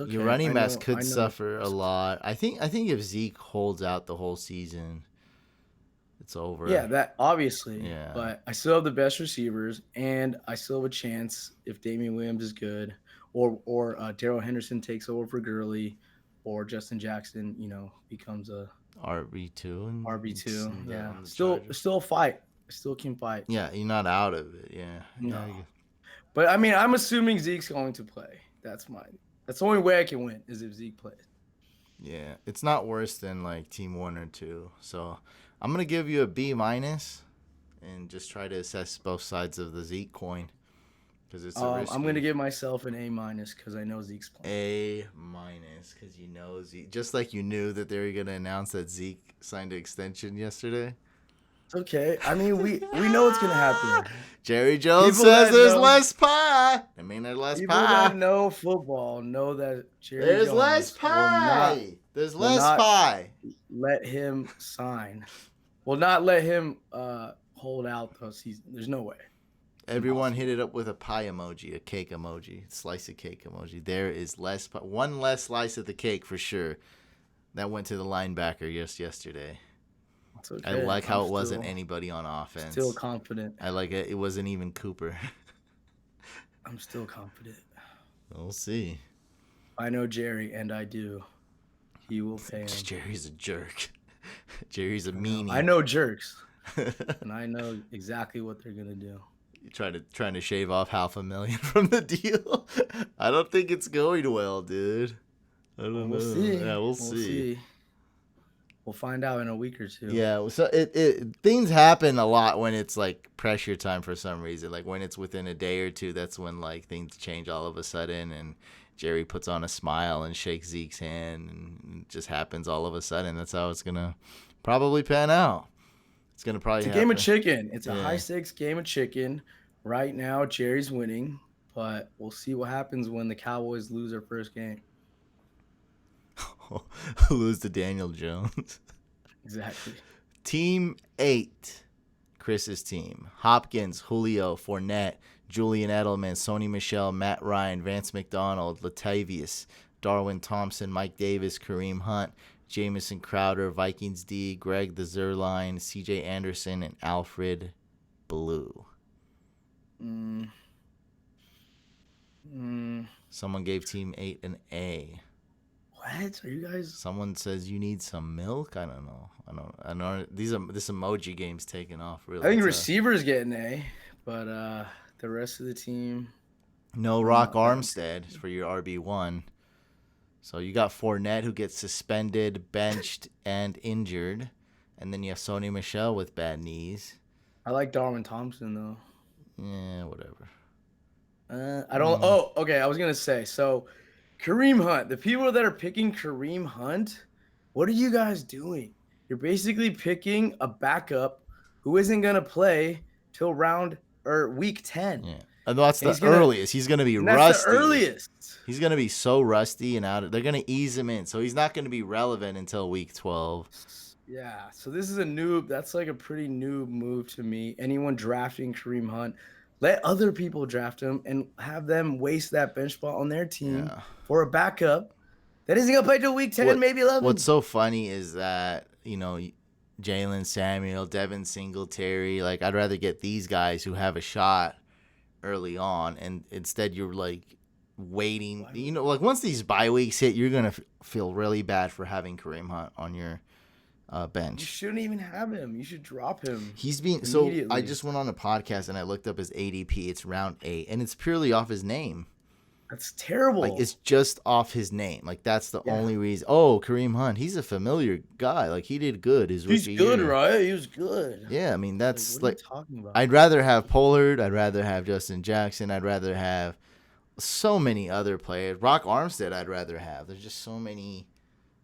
Okay. Your running backs could suffer a lot. I think if Zeke holds out the whole season, it's over. Yeah, that obviously. Yeah. But I still have the best receivers, and I still have a chance if Damian Williams is good, or Daryl Henderson takes over for Gurley, or Justin Jackson, becomes a RB2. RB2. Yeah. Still a fight. I still can fight. Yeah, you're not out of it. Yeah. No. But I mean, I'm assuming Zeke's going to play. That's the only way I can win is if Zeke plays. Yeah, it's not worse than like team 1 or 2. So I'm gonna give you a B- and just try to assess both sides of the Zeke coin. because it's a risky. I'm gonna give myself an A- because I know Zeke's playing. A-, because you know Zeke. Just like you knew that they were gonna announce that Zeke signed an extension yesterday. It's okay. I mean, we know what's gonna happen. Jerry Jones People says that there's know- less pie. I mean, there's less People pie. that know football know that Jerry There's Jones less will not pie. There's will less not pie. let him sign. Will not let him hold out the season. There's no way. Everyone hit it up with a pie emoji, a cake emoji, slice of cake emoji. There is less pie. One less slice of the cake for sure. That went to the linebacker yesterday. It's okay. I like how it wasn't anybody on offense. Still confident. I like it. It wasn't even Cooper. I'm still confident. We'll see. I know Jerry, and I do. He will pay him. Jerry's a jerk. Jerry's a meanie. I know jerks, and I know exactly what they're gonna do. You trying to shave off $500,000 from the deal. I don't think it's going well, dude. I don't know. See. Yeah, we'll see. We'll find out in a week or two. Yeah, so it things happen a lot when it's like pressure time for some reason. Like when it's within a day or two, that's when like things change all of a sudden, and Jerry puts on a smile and shakes Zeke's hand, and it just happens all of a sudden. That's how it's gonna probably pan out. It's gonna probably. It's a game of chicken. It's a high stakes game of chicken. Right now, Jerry's winning, but we'll see what happens when the Cowboys lose their first game. Lose to Daniel Jones. Exactly. Team 8, Chris's team. Hopkins, Julio, Fournette, Julian Edelman, Sony Michel, Matt Ryan, Vance McDonald, Latavius, Darwin Thompson, Mike Davis, Kareem Hunt, Jamison Crowder, Vikings D, Greg the Zerline, CJ Anderson, and Alfred Blue. Someone gave Team 8 an A. What are you guys? Someone says you need some milk. I don't know. I don't. This emoji game's taking off. Really, I think receivers get an A, but the rest of the team. No Rock Armstead for your RB1. So you got Fournette who gets suspended, benched, and injured, and then you have Sony Michel with bad knees. I like Darwin Thompson though. Yeah, whatever. I don't. Oh, okay. I was gonna say so. Kareem Hunt. The people that are picking Kareem Hunt, what are you guys doing? You're basically picking a backup who isn't gonna play till week 10. Yeah, and that's the earliest. He's gonna be rusty. That's the earliest. He's gonna be so rusty and out. They're gonna ease him in, so he's not gonna be relevant until week 12. Yeah. So this is a noob. That's like a pretty noob move to me. Anyone drafting Kareem Hunt, let other people draft him and have them waste that bench spot on their team for a backup that isn't going to play till week 10, maybe 11. What's so funny is that, Jalen Samuel, Devin Singletary, like I'd rather get these guys who have a shot early on, and instead you're like waiting. Like once these bye weeks hit, you're going to feel really bad for having Kareem Hunt on your bench. You shouldn't even have him. You should drop him. He's being so. I just went on a podcast and I looked up his ADP. It's round 8, and it's purely off his name. That's terrible. Like it's just off his name. Like that's the only reason. Oh, Kareem Hunt. He's a familiar guy. Like he did good his rookie year. He's good, right? He was good. Yeah, I mean that's what are you talking about? I'd rather have Pollard. I'd rather have Justin Jackson. I'd rather have so many other players. Rock Armstead. I'd rather have. There's just so many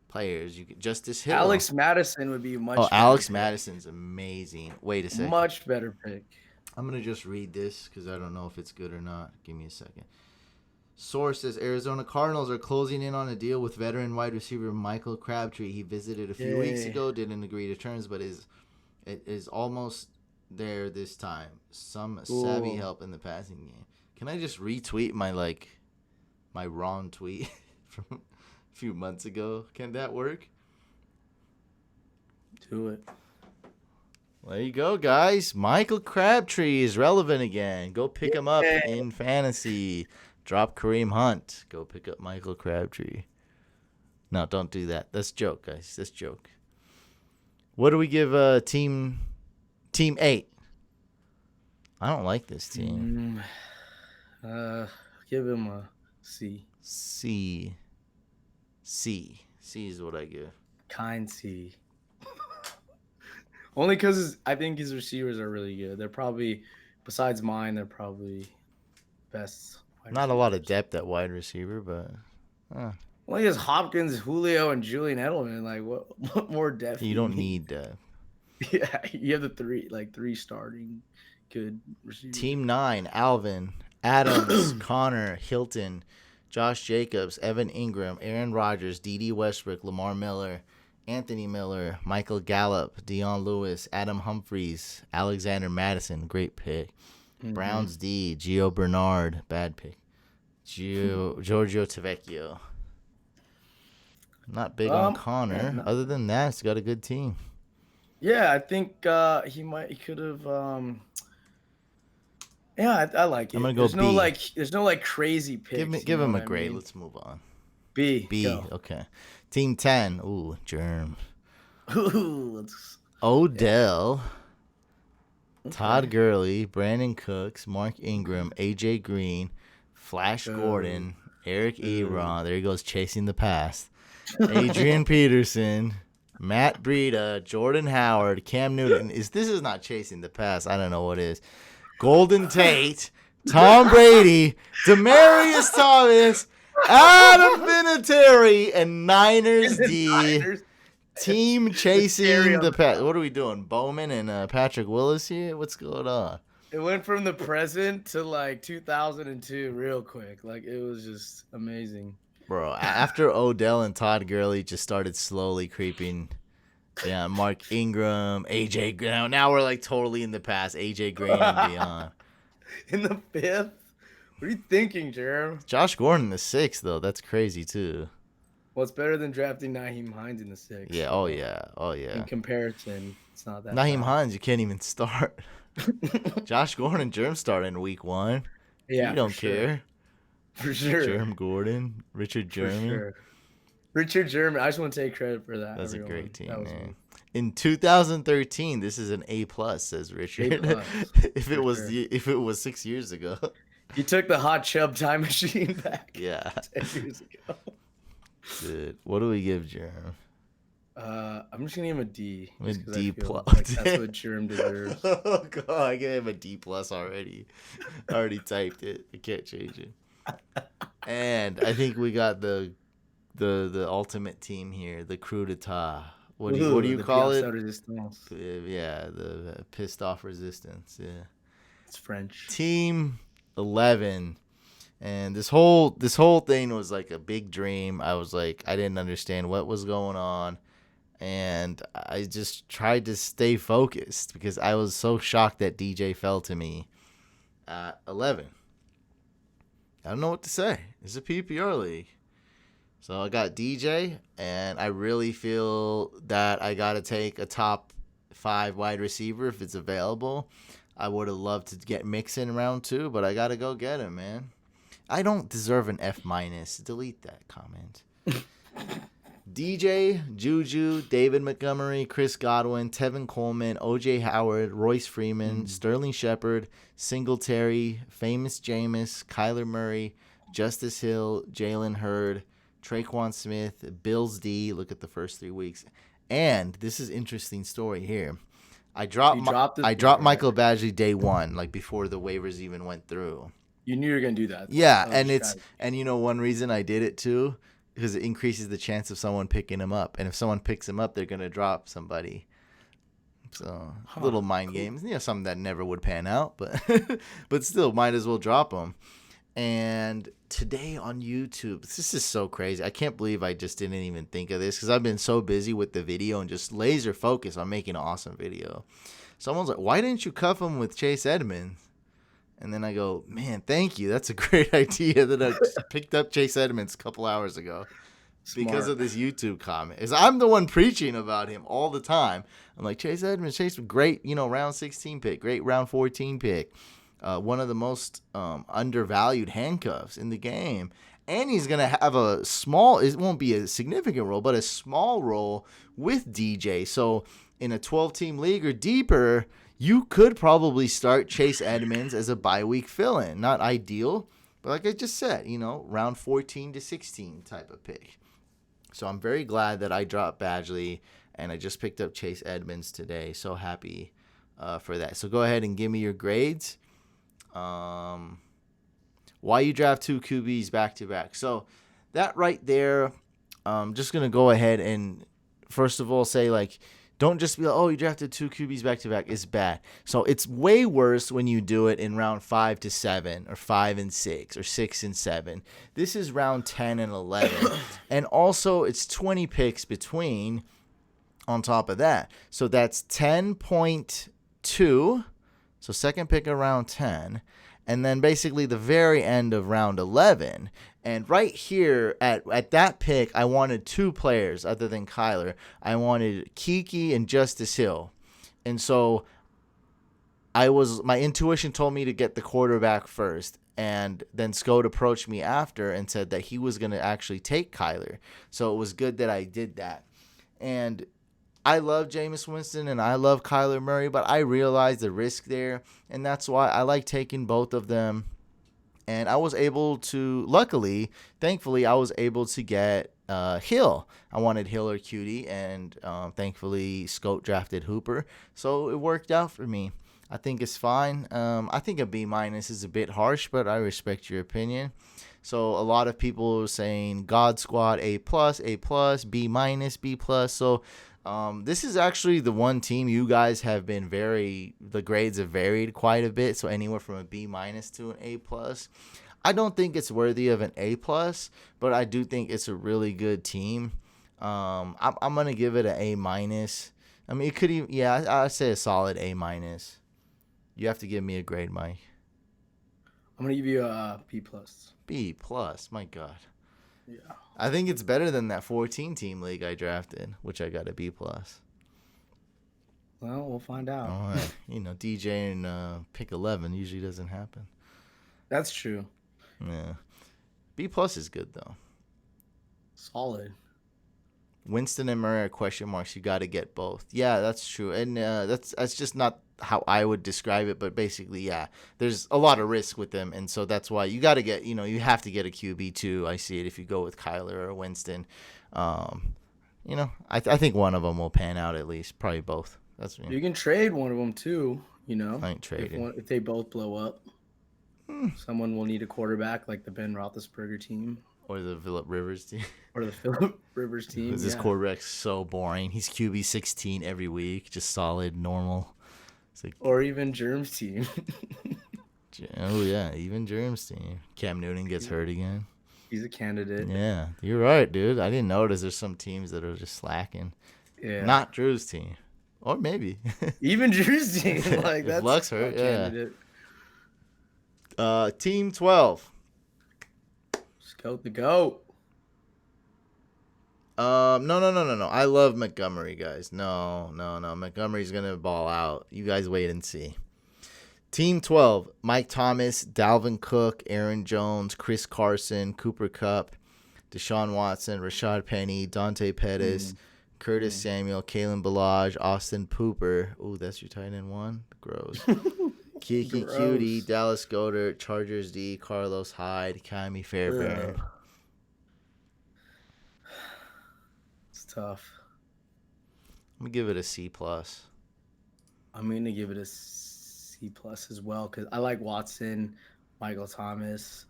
players. You could Justice Hill. Alex Madison would be a much. Oh, Alex Madison's amazing. Wait a second. Much better pick. I'm gonna just read this because I don't know if it's good or not. Give me a second. Source says Arizona Cardinals are closing in on a deal with veteran wide receiver Michael Crabtree. He visited a few weeks ago, didn't agree to terms, but it is almost there this time. Some savvy help in the passing game. Can I just retweet my wrong tweet from a few months ago? Can that work? Do it. There you go, guys. Michael Crabtree is relevant again. Go pick him up in fantasy. Drop Kareem Hunt. Go pick up Michael Crabtree. No, don't do that. That's a joke, guys. That's a joke. What do we give team 8? I don't like this team. Give him a C. C is what I give. Kind C. Only because I think his receivers are really good. They're probably, besides mine, they're probably best wide Not a lot of receivers. depth at wide receiver, but Well, he has Hopkins, Julio, and Julian Edelman. Like, what more depth you do you don't need? need depth. Yeah, you have the three starting good receivers. Team 9, Alvin, Adams, Connor, Hilton, Josh Jacobs, Evan Ingram, Aaron Rodgers, D.D. Westbrook, Lamar Miller, Anthony Miller, Michael Gallup, Dion Lewis, Adam Humphries, Alexander Madison, great pick. Browns D, Gio Bernard, bad pick. Giorgio Tavecchio. Not big on Connor. No. Other than that, it's got a good team. Yeah, I think he could have. Yeah, I like it. I'm gonna go B. There's no like crazy picks. Give him a grade. Let's move on. B. B. Okay. Team 10. Ooh, Germ. Ooh, Odell. Okay. Todd Gurley, Brandon Cooks, Mark Ingram, AJ Green, Flash Gordon, Eric Ebron. There he goes, chasing the past. Adrian Peterson, Matt Breida, Jordan Howard, Cam Newton. This is not chasing the past. I don't know what is. Golden Tate, Tom Brady, Demaryius Thomas, Adam Vinatieri, and Niners D. Team chasing the past. What are we doing? Bowman and Patrick Willis here? What's going on? It went from the present to like 2002 real quick. Like, it was just amazing. Bro, after Odell and Todd Gurley just started slowly creeping. Yeah, Mark Ingram, AJ Green. Now we're like totally in the past. AJ Green and beyond. In the 5th? What are you thinking, Jerem? Josh Gordon in the 6th, though. That's crazy, too. Well, it's better than drafting Nyheim Hines in the 6th. Yeah, oh yeah. In comparison, it's not that Nyheim Hines, you can't even start. Josh Gordon, Germ started in week 1. Yeah, you don't care. For sure. Germ Gordon, Richard German. Sure. Richard German. I just want to take credit for that. That's a great team, man. In 2013, this is an A+, says Richard. if it was 6 years ago. You took the hot chub time machine back. Yeah. 10 years ago. Dude, what do we give Germ? I'm just gonna give him a D. A D+. Like that's what Germ deserves. Oh god, I gave him a D+ already. I already typed it. I can't change it. And I think we got the ultimate team here, the crew d'etat. What do you call it? Resistance. Yeah, the pissed off resistance. Yeah, it's French. Team 11. And this whole thing was like a big dream. I was like, I didn't understand what was going on, and I just tried to stay focused because I was so shocked that DJ fell to me at 11. I don't know what to say. It's a PPR league. So I got DJ, and I really feel that I got to take a top 5 wide receiver if it's available. I would have loved to get Mixon in round 2, but I got to go get him, man. I don't deserve an F-. Delete that comment. DJ, Juju, David Montgomery, Chris Godwin, Tevin Coleman, O.J. Howard, Royce Freeman, Sterling Shepard, Singletary, Famous Jameis, Kyler Murray, Justice Hill, Jalen Hurd, Traquan Smith, Bills D. Look at the first 3 weeks. And this is interesting story here. I dropped Michael Badgley day 1, like before the waivers even went through. You knew you were gonna do that. Yeah, and you know one reason I did it too, because it increases the chance of someone picking him up, and if someone picks him up, they're gonna drop somebody. So little mind games, something that never would pan out, but still might as well drop them. And today on YouTube, this is so crazy. I can't believe I just didn't even think of this because I've been so busy with the video and just laser focused on making an awesome video. Someone's like, "Why didn't you cuff him with Chase Edmonds?" And then I go, man, thank you. That's a great idea that I picked up Chase Edmonds a couple hours ago. Smart. Because of this YouTube comment. I'm the one preaching about him all the time. I'm like, Chase Edmonds, great, round 16 pick, great round 14 pick. One of the most undervalued handcuffs in the game. And he's going to have it won't be a significant role, but a small role with DJ. So in a 12-team league or deeper, you could probably start Chase Edmonds as a bye week fill-in. Not ideal, but like I just said, round 14 to 16 type of pick. So I'm very glad that I dropped Badgley and I just picked up Chase Edmonds today. So happy for that. So go ahead and give me your grades. why you draft 2 QBs back to back. So that right there, just gonna go ahead and first of all say like, don't just be like, oh, you drafted 2 QBs back to back. It's bad. So it's way worse when you do it in round 5 to 7 or 5 and 6 or 6 and 7. This is round 10 and 11. And also it's 20 picks between on top of that. So that's 10.2. So second pick of round 10. And then basically the very end of round 11. And right here at that pick, I wanted 2 players other than Kyler. I wanted Kiki and Justice Hill. And so my intuition told me to get the quarterback first. And then Scott approached me after and said that he was going to actually take Kyler. So it was good that I did that. And I love Jameis Winston and I love Kyler Murray, but I realized the risk there. And that's why I like taking both of them. And I was able to, thankfully, I was able to get Hill. I wanted Hill or Cutie, and thankfully, Scott drafted Hooper. So it worked out for me. I think it's fine. I think a B- is a bit harsh, but I respect your opinion. So a lot of people are saying God Squad A+, B-, B+. So this is actually the one team you guys have been the grades have varied quite a bit. So anywhere from a B- to an A+. I don't think it's worthy of an A+, but I do think it's a really good team. I'm going to give it an A-. I mean, it could even, I'd say a solid A-. You have to give me a grade, Mike. I'm going to give you a B+. B+, my God. Yeah. I think it's better than that 14-team league I drafted, which I got a B+. Well, we'll find out. All right. DJ and pick 11 usually doesn't happen. That's true. Yeah. B+ is good, though. Solid. Winston and Murray are question marks. You got to get both. Yeah, that's true. And that's just not how I would describe it, but basically, yeah, there's a lot of risk with them. And so that's why you got to get, you have to get a QB too. I see it if you go with Kyler or Winston. I think one of them will pan out at least, probably both. That's me. You can trade one of them too, I ain't trading. If they both blow up. Someone will need a quarterback like the Ben Roethlisberger team. Or the Phillip Rivers team. Or the Phillip Rivers team. This quarterback's so boring. He's QB 16 every week, just solid, normal. Or even Germ's team. Oh, yeah, even Germ's team. Cam Newton gets hurt again. He's a candidate. Yeah, you're right, dude. I didn't notice there's some teams that are just slacking. Yeah. Not Drew's team. Or maybe. Even Drew's team. Like, that's Luck's hurt, candidate. Team 12. Scout the GOAT. No. I love Montgomery, guys. No. Montgomery's going to ball out. You guys wait and see. Team 12, Mike Thomas, Dalvin Cook, Aaron Jones, Chris Carson, Cooper Kupp, Deshaun Watson, Rashad Penny, Dante Pettis, Curtis Samuel, Kalen Ballage, Austin Pooper. Ooh, that's your tight end one? Gross. Kiki Cutie, Dallas Goedert, Chargers D, Carlos Hyde, Kylie Fairbairn. It's tough. I'm going to give it a C+. I'm going to give it a C+ as well because I like Watson, Michael Thomas.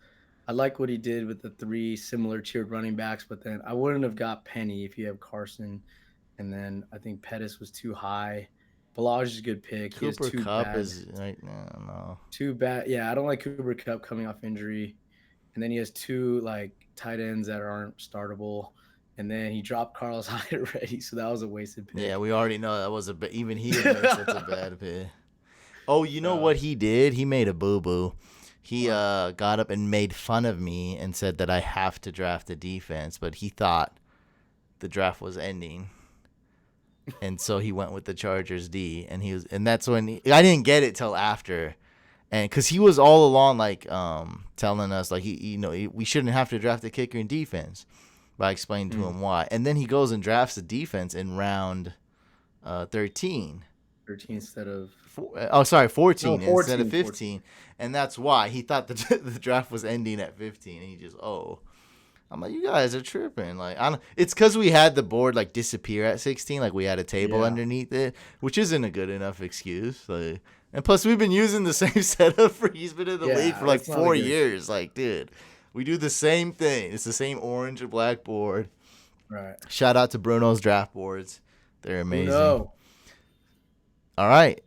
I like what he did with the 3 similar tiered running backs, but then I wouldn't have got Penny if you have Carson. And then I think Pettis was too high. Ballage is a good pick. Cooper Kupp is like, no. Too bad. Yeah, I don't like Cooper Kupp coming off injury. And then he has 2 like tight ends that aren't startable. And then he dropped Carlos Hyde already, so that was a wasted pick. Yeah, we already know that was even he admits that's a bad pick. Oh, you know what he did? He made a boo-boo. He got up and made fun of me and said that I have to draft a defense, but he thought the draft was ending. And so he went with the Chargers D, and that's when I didn't get it till after, and because he was all along like telling us like we shouldn't have to draft a kicker in defense, but I explained to him why, and then he goes and drafts a defense in round 13 instead of 14 No, instead of 15, and that's why he thought the draft was ending at 15, and he just I'm like, you guys are tripping. Like, it's because we had the board like disappear at 16. Like we had a table underneath it, which isn't a good enough excuse. Like, And plus, we've been using the same setup for. He's been in the league for like it's not 4 like years. Like, dude, we do the same thing. It's the same orange and black board. Right. Shout out to Bruno's draft boards. They're amazing. No. All right.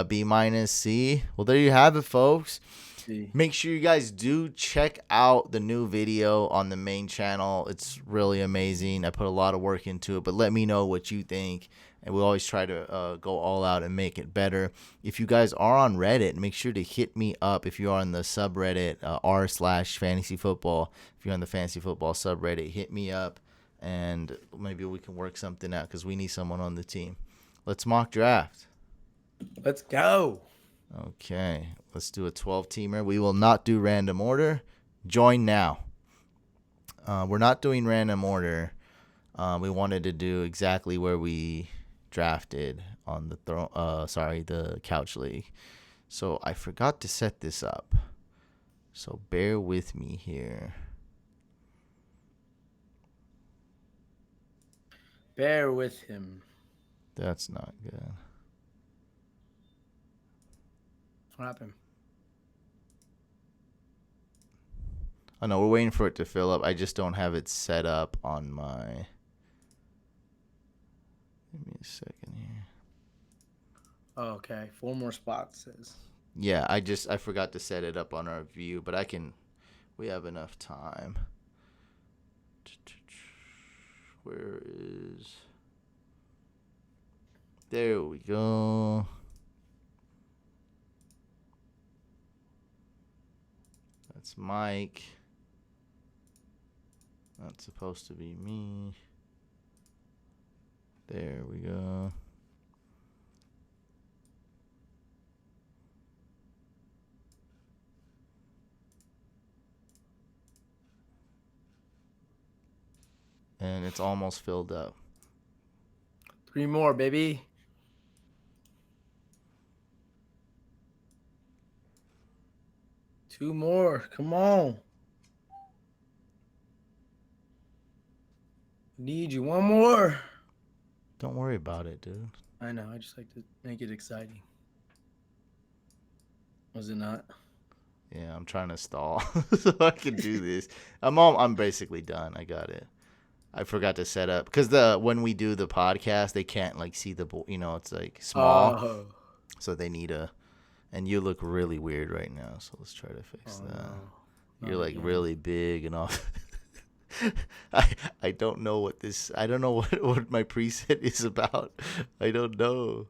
B minus C. Well, there you have it, folks. See. Make sure you guys do check out the new video on the main channel. It's really amazing. I put a lot of work into it, but let me know what you think. And we always try to go all out and make it better. If you guys are on Reddit, make sure to hit me up. If you're on the subreddit r/fantasy football, if you're on the fantasy football subreddit, hit me up and maybe we can work something out because we need someone on the team. Let's mock draft. Let's go. Okay, let's do a 12-teamer. We will not do random order. Join now. We're not doing random order. We wanted to do exactly where we drafted on the the couch league. So I forgot to set this up. So bear with me here. Bear with him. That's not good. What happened? Oh no, we're waiting for it to fill up. I just don't have it set up on my. Give me a second here. Oh, okay. 4 more spots says. Yeah, I forgot to set it up on our view, but we have enough time. Where is? There we go. That's Mike. That's supposed to be me. There we go. And it's almost filled up. 3 more, baby. Two more. Come on. Need you. 1 more. Don't worry about it, dude. I know. I just like to make it exciting. Was it not? Yeah, I'm trying to stall so I can do this. I'm basically done. I got it. I forgot to set up because when we do the podcast, they can't like see the it's like small, Oh. so they need and you look really weird right now. So let's try to fix that. No. You're Not like again. really big and all. I don't know I don't know what my preset is about. I don't know.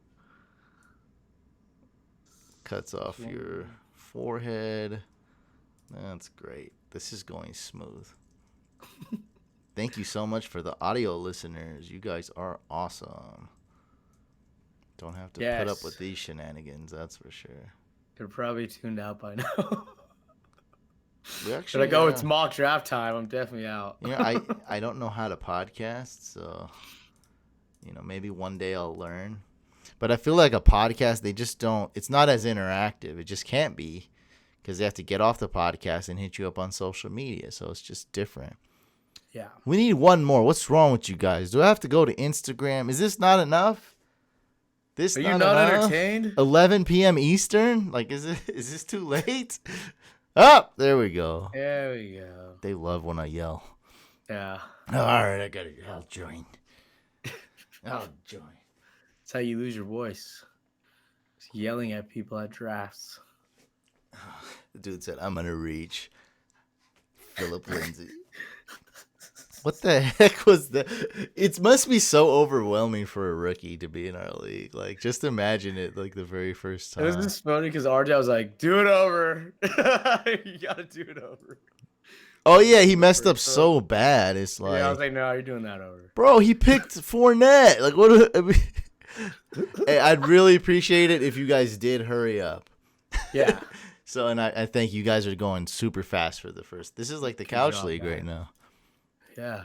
Cuts off your forehead. That's great. This is going smooth. Thank you so much for the audio listeners. You guys are awesome. Don't have to put up with these shenanigans, that's for sure. They're probably tuned out by now. We Should actually I go? It's mock draft time. I'm definitely out. I don't know how to podcast, so maybe one day I'll learn. But I feel like a podcast, they just don't. It's not as interactive. It just can't be because they have to get off the podcast and hit you up on social media. So it's just different. Yeah. We need one more. What's wrong with you guys? Do I have to go to Instagram? Is this not enough? Are you not entertained? 11 p.m. Eastern? Like, is this too late? Oh, there we go. There we go. They love when I yell. Yeah. Oh, all right, I'll join. I'll join. That's how you lose your voice. Just yelling at people at drafts. The dude said, I'm going to reach Philip Lindsay. What the heck was that? It must be so overwhelming for a rookie to be in our league. Like, just imagine it like the very first time. It was just funny because RJ was like, do it over. You got to do it over. Oh, yeah, he messed up so bad. It's like, Yeah, I was like, no, you're doing that over. bro, he picked Fournette. Like, what? Hey, I'd really appreciate it if you guys did hurry up. Yeah. So, and I think you guys are going super fast for the first. This is like the couch league right now. Yeah.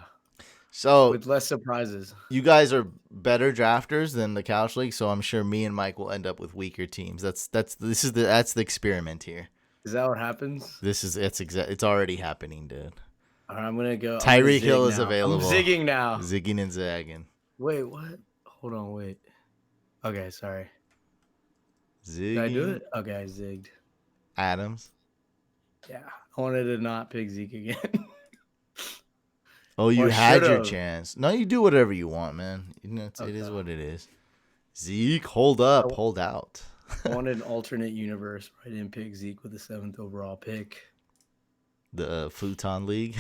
So with less surprises. You guys are better drafters than the couch league, so I'm sure me and Mike will end up with weaker teams. That's the experiment here. Is that what happens? It's already happening, dude. All right, I'm gonna go. Tyreek Hill is available. I'm zigging now. Zigging and zagging. Wait, what? Hold on, wait. Okay, sorry. Did I do Zigging it? Okay, I zigged. Adams. Yeah, I wanted to not pick Zeke again. Oh, Or you I should had your have. chance. No, you do whatever you want, man. You know, it is Okay. what it is. Zeke, hold up, I, hold out. I wanted an alternate universe where I didn't pick Zeke with the 7th overall pick. The Futon League.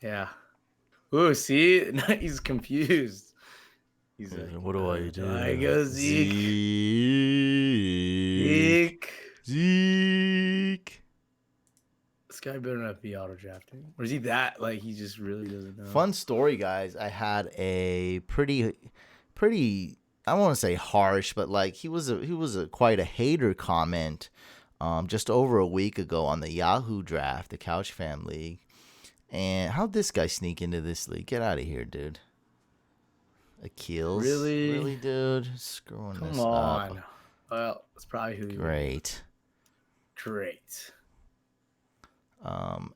Yeah. Ooh, see? He's confused. He's like, What do I do I do? go Zeke? Zeke. Zeke. Zeke. This guy better not be auto drafting. Or is he that? Like, he just really doesn't know. Fun story, guys. I had a pretty. I don't want to say harsh, but like he was a quite a hater comment, just over a week ago on the Yahoo draft, the Couch Fam League. And how'd this guy sneak into this league? Get out of here, dude. Achilles, Really? dude, screwing Come this on. up. Well, that's probably who. Great. Great.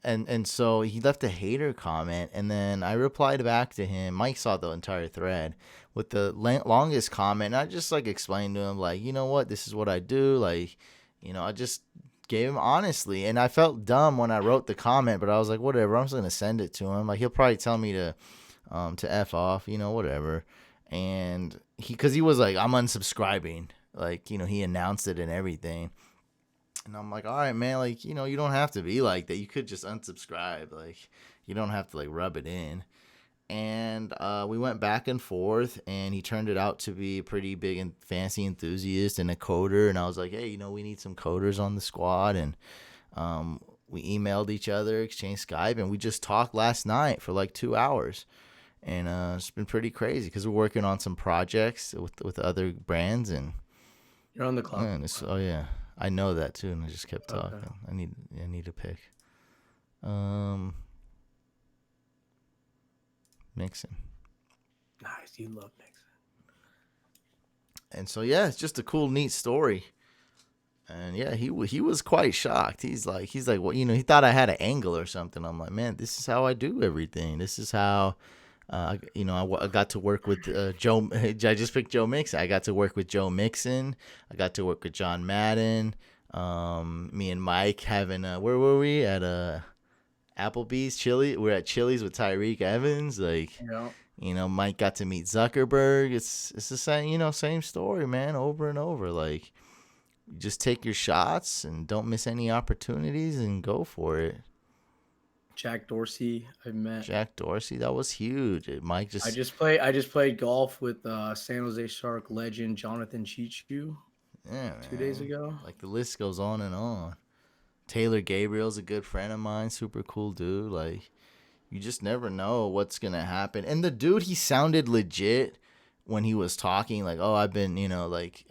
And so he left a hater comment, and then I replied back to him. Mike saw the entire thread with the longest comment. And I just like explained to him, like, you know what, this is what I do. Like, you know, I just gave him honestly, and I felt dumb when I wrote the comment, but I was like, whatever. I'm just gonna send it to him. Like, he'll probably tell me to f off, you know, whatever. And because he was like, I'm unsubscribing. Like, you know, he announced it and everything. And I'm like, all right, man, like, you know, you don't have to be like that. You could just unsubscribe. Like, you don't have to, like, rub it in. And we went back and forth, and he turned it out to be a pretty big and fancy enthusiast and a coder. And I was like, hey, you know, we need some coders on the squad. And we emailed each other, exchanged Skype, and we just talked last night for like 2 hours. And it's been pretty crazy because we're working on some projects with other brands. And You're on the clock. oh, yeah. I know that too, and I just kept talking. Okay. I need a pick. Mixon. Nice. You love Mixon. And so yeah, it's just a cool, neat story. And yeah, he was quite shocked. He's like, well, you know, he thought I had an angle or something. I'm like, man, this is how I do everything. This is how. You know, I got to work with Joe. I just picked Joe Mixon. I got to work with Joe Mixon. I got to work with John Madden. Me and Mike having where were we at? Applebee's, Chili. We're at Chili's with Tyreek Evans. Like, Yeah. you know, Mike got to meet Zuckerberg. It's the same, you know, same story, man, over and over. Like, you just take your shots and don't miss any opportunities and go for it. Jack Dorsey, I met. Jack Dorsey, that was huge. Mike just. I just played golf with San Jose Shark legend Jonathan Chichu. Yeah, 2 days ago. Like, the list goes on and on. Taylor Gabriel's a good friend of mine, super cool dude. Like, you just never know what's gonna happen. And the dude, he sounded legit when he was talking. Like, oh, I've been, you know, like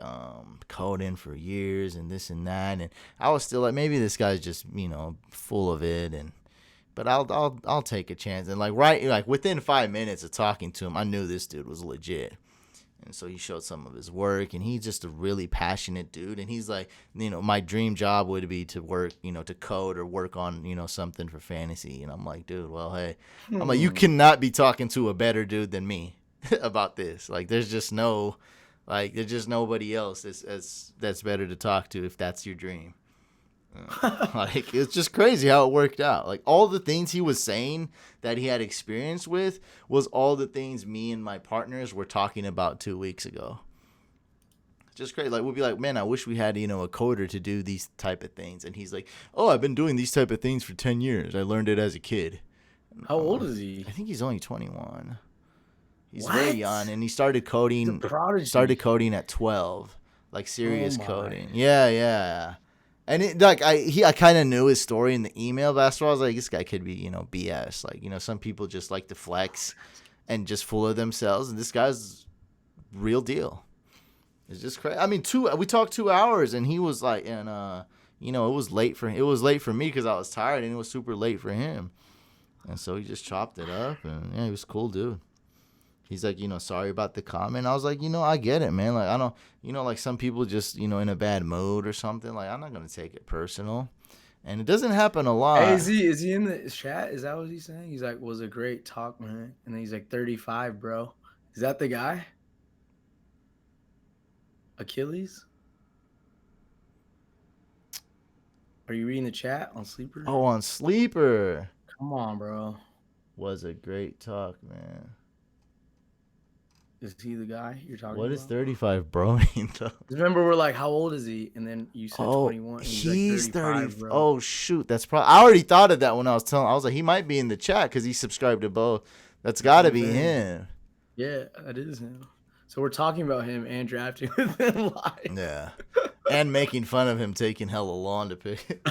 coding for years and this and that. And I was still like, maybe this guy's just, you know, full of it. But I'll take a chance. And like within 5 minutes of talking to him, I knew this dude was legit. And so he showed some of his work, and he's just a really passionate dude. And he's like, you know, my dream job would be to work, you know, to code or work on, you know, something for fantasy. And I'm like, dude, well, hey, I'm like, you cannot be talking to a better dude than me about this. Like, there's just nobody else that's better to talk to if that's your dream. Like, it's just crazy how it worked out. Like, all the things he was saying that he had experience with was all the things me and my partners were talking about 2 weeks ago. Just crazy. Like, we'll be like, man, I wish we had, you know, a coder to do these type of things. And he's like, oh, I've been doing these type of things for 10 years. I learned it as a kid. How old is he? I think he's only 21. He's What? very young, and he started coding. Started coding at 12, like serious coding. Yeah. And it, like, I kind of knew his story in the email, but that's why I was like, this guy could be, you know, BS. Like, you know, some people just like to flex and just full of themselves, and this guy's real deal. It's just crazy. I mean, we talked 2 hours, and he was like, and you know, it was late for me because I was tired, and it was super late for him, and so he just chopped it up, and yeah, he was a cool dude. He's like, you know, sorry about the comment. I was like, you know, I get it, man. Like, I don't, you know, like some people just, you know, in a bad mood or something. Like, I'm not going to take it personal. And it doesn't happen a lot. Hey, is he in the chat? Is that what he's saying? He's like, was a great talk, man. And then he's like, 35, bro. Is that the guy? Achilles? Are you reading the chat on Sleeper? Oh, on Sleeper. Come on, bro. Was a great talk, man. Is he the guy you're talking What about? does 35 bro mean, though? Remember, we're like, how old is he? And then you said 21. He's like 30. bro. Oh, shoot. That's probably. I already thought of that when I was telling. I was like, he might be in the chat because he subscribed to both. That's got to be him. Yeah, that is him. So we're talking about him and drafting with him live. Yeah. And making fun of him taking hella long to pick.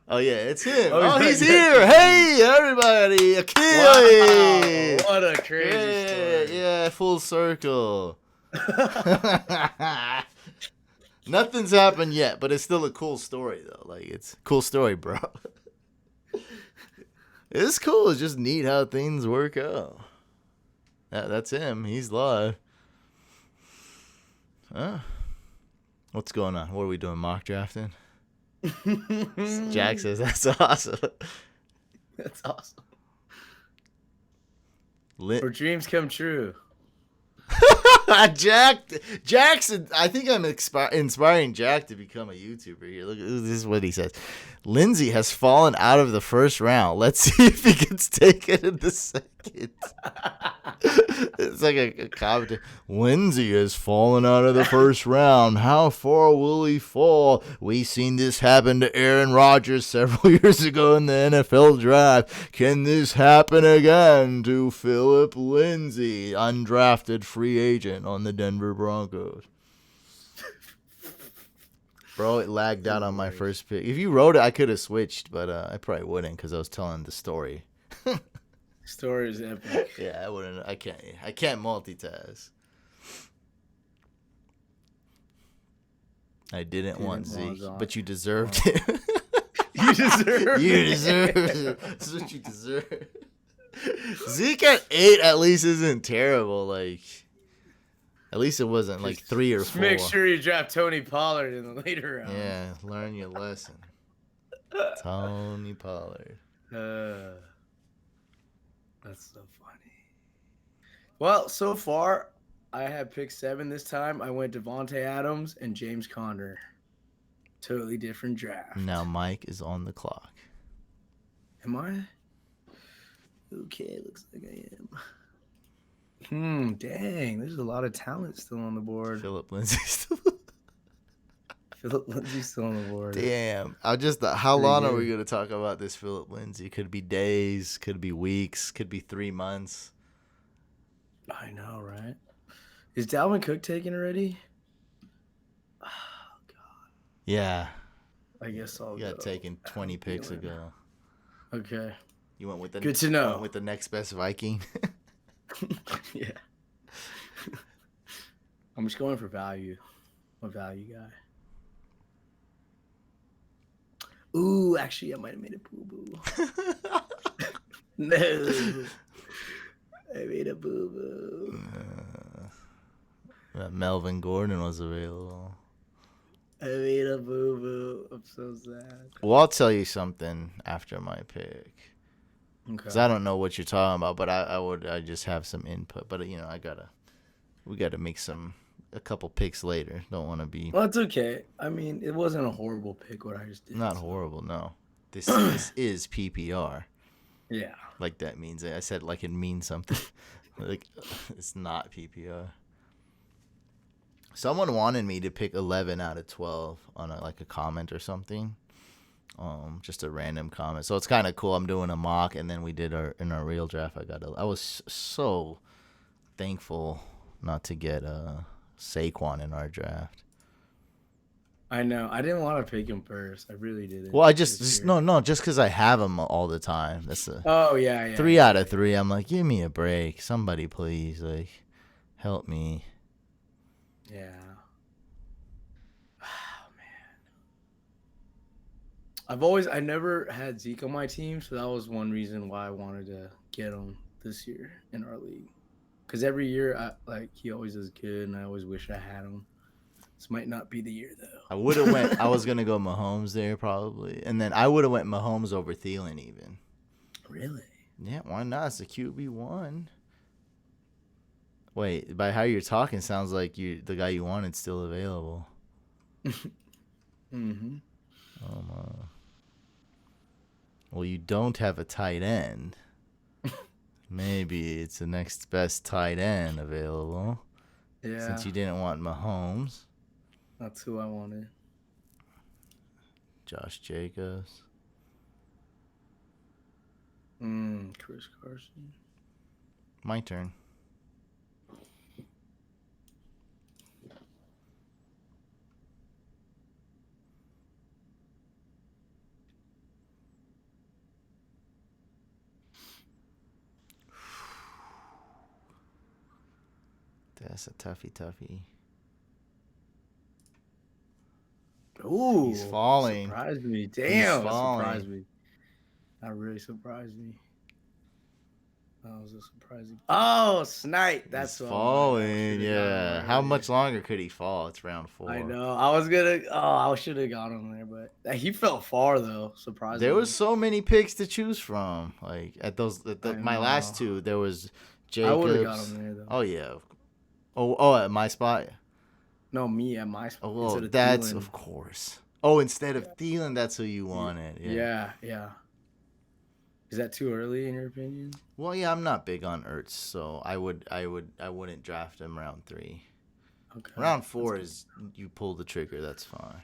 Oh, yeah, it's him. Oh, he's here. Hey, everybody. Achilles. Wow, what a crazy story. Yeah, full circle. Nothing's happened yet, but it's still a cool story, though. Like, it's a cool story, bro. It's cool. It's just neat how things work out. That's him. He's live. Huh? What's going on? What are we doing? Mock drafting? Jack says that's awesome. That's awesome. Our dreams come true. Jackson, I think I'm inspiring Jack to become a YouTuber here. Look, this is what he says. Lindsay has fallen out of the first round. Let's see if he gets taken in the second. It's like a comment. Lindsay has fallen out of the first round. How far will he fall? We seen this happen to Aaron Rodgers several years ago in the NFL draft. Can this happen again to Philip Lindsay, undrafted free agent on the Denver Broncos? Bro, it lagged out on my first pick. If you wrote it, I could have switched, but I probably wouldn't because I was telling the story. Story is epic. Yeah, I wouldn't. I can't multitask. I didn't want Zeke, but you deserved it. You deserve You deserve it. That's what you deserve. Zeke at 8 at least isn't terrible. Like, at least it wasn't like 3 or 4. Make sure you draft Tony Pollard in the later round. Yeah, learn your lesson. Tony Pollard. That's so funny. Well, so far, I have picked 7 this time. I went Devontae Adams and James Conner. Totally different draft. Now Mike is on the clock. Am I? Okay, looks like I am. Dang, there's a lot of talent still on the board. Philip Lindsay still. Philip Lindsay's still on the board. Damn. How long are we going to talk about this Philip Lindsay? Could be days, could be weeks, could be 3 months. I know, right? Is Dalvin Cook taken already? Oh, God. Yeah. I guess I'll You got taken 20 picks ago. Okay. You went with the Good to know. Went with the next best Viking. Yeah. I'm just going for value. I'm a value guy. Ooh, actually, I might have made a boo-boo. No. I made a boo-boo. Melvin Gordon was available. I made a boo-boo. I'm so sad. Well, I'll tell you something after my pick. Because Okay. I don't know what you're talking about, but I just have some input. But, we gotta make a couple picks later. Don't want to be. Well, it's okay. I mean, it wasn't a horrible pick what I just did. Not horrible, no. This is PPR. Yeah. Like that means I said like it means something. Like it's not PPR. Someone wanted me to pick 11 out of 12 on a comment or something. Just a random comment. So it's kind of cool. I'm doing a mock, and then we did in our real draft. I was so thankful not to get Saquon in our draft. I know. I didn't want to pick him first. I really didn't. Well, I just because I have him all the time. That's Oh yeah. 3 out of 3. I'm like, give me a break, somebody, please, like, help me. Yeah. Oh man. I never had Zeke on my team, so that was one reason why I wanted to get him this year in our league. Because every year, he always is good, and I always wish I had him. This might not be the year though. I was gonna go Mahomes there probably, and then I would have went Mahomes over Thielen even. Really? Yeah, why not? It's a QB1. Wait, by how you're talking, sounds like the guy you wanted still available. Mm-hmm. Oh my. Well, you don't have a tight end. Maybe it's the next best tight end available. Yeah, Since you didn't want Mahomes, that's who I wanted. Josh Jacobs. Chris Carson. My turn. That's a toughie. Ooh, He's falling. surprised me. He's Damn, that falling. surprised me. That really surprised me. That was a surprising. Oh, Snipe. That's He's what I wanted. I falling. should've got him Yeah. How early. much longer could he fall? It's round 4. I know. I was gonna. Oh, I should have got him there, but he fell far though. Surprisingly. There was so many picks to choose from. Like my last know. 2, there was I would have got Jacobs. him there though. Oh yeah. Oh, at my spot. No, me at my spot. Oh, well, instead of that's Thielen. of course. Oh, instead of Thielen, that's who you wanted. Yeah. Is that too early in your opinion? Well, yeah, I'm not big on Ertz, so I wouldn't draft him round 3. Okay. Round 4 is you pull the trigger. That's fine.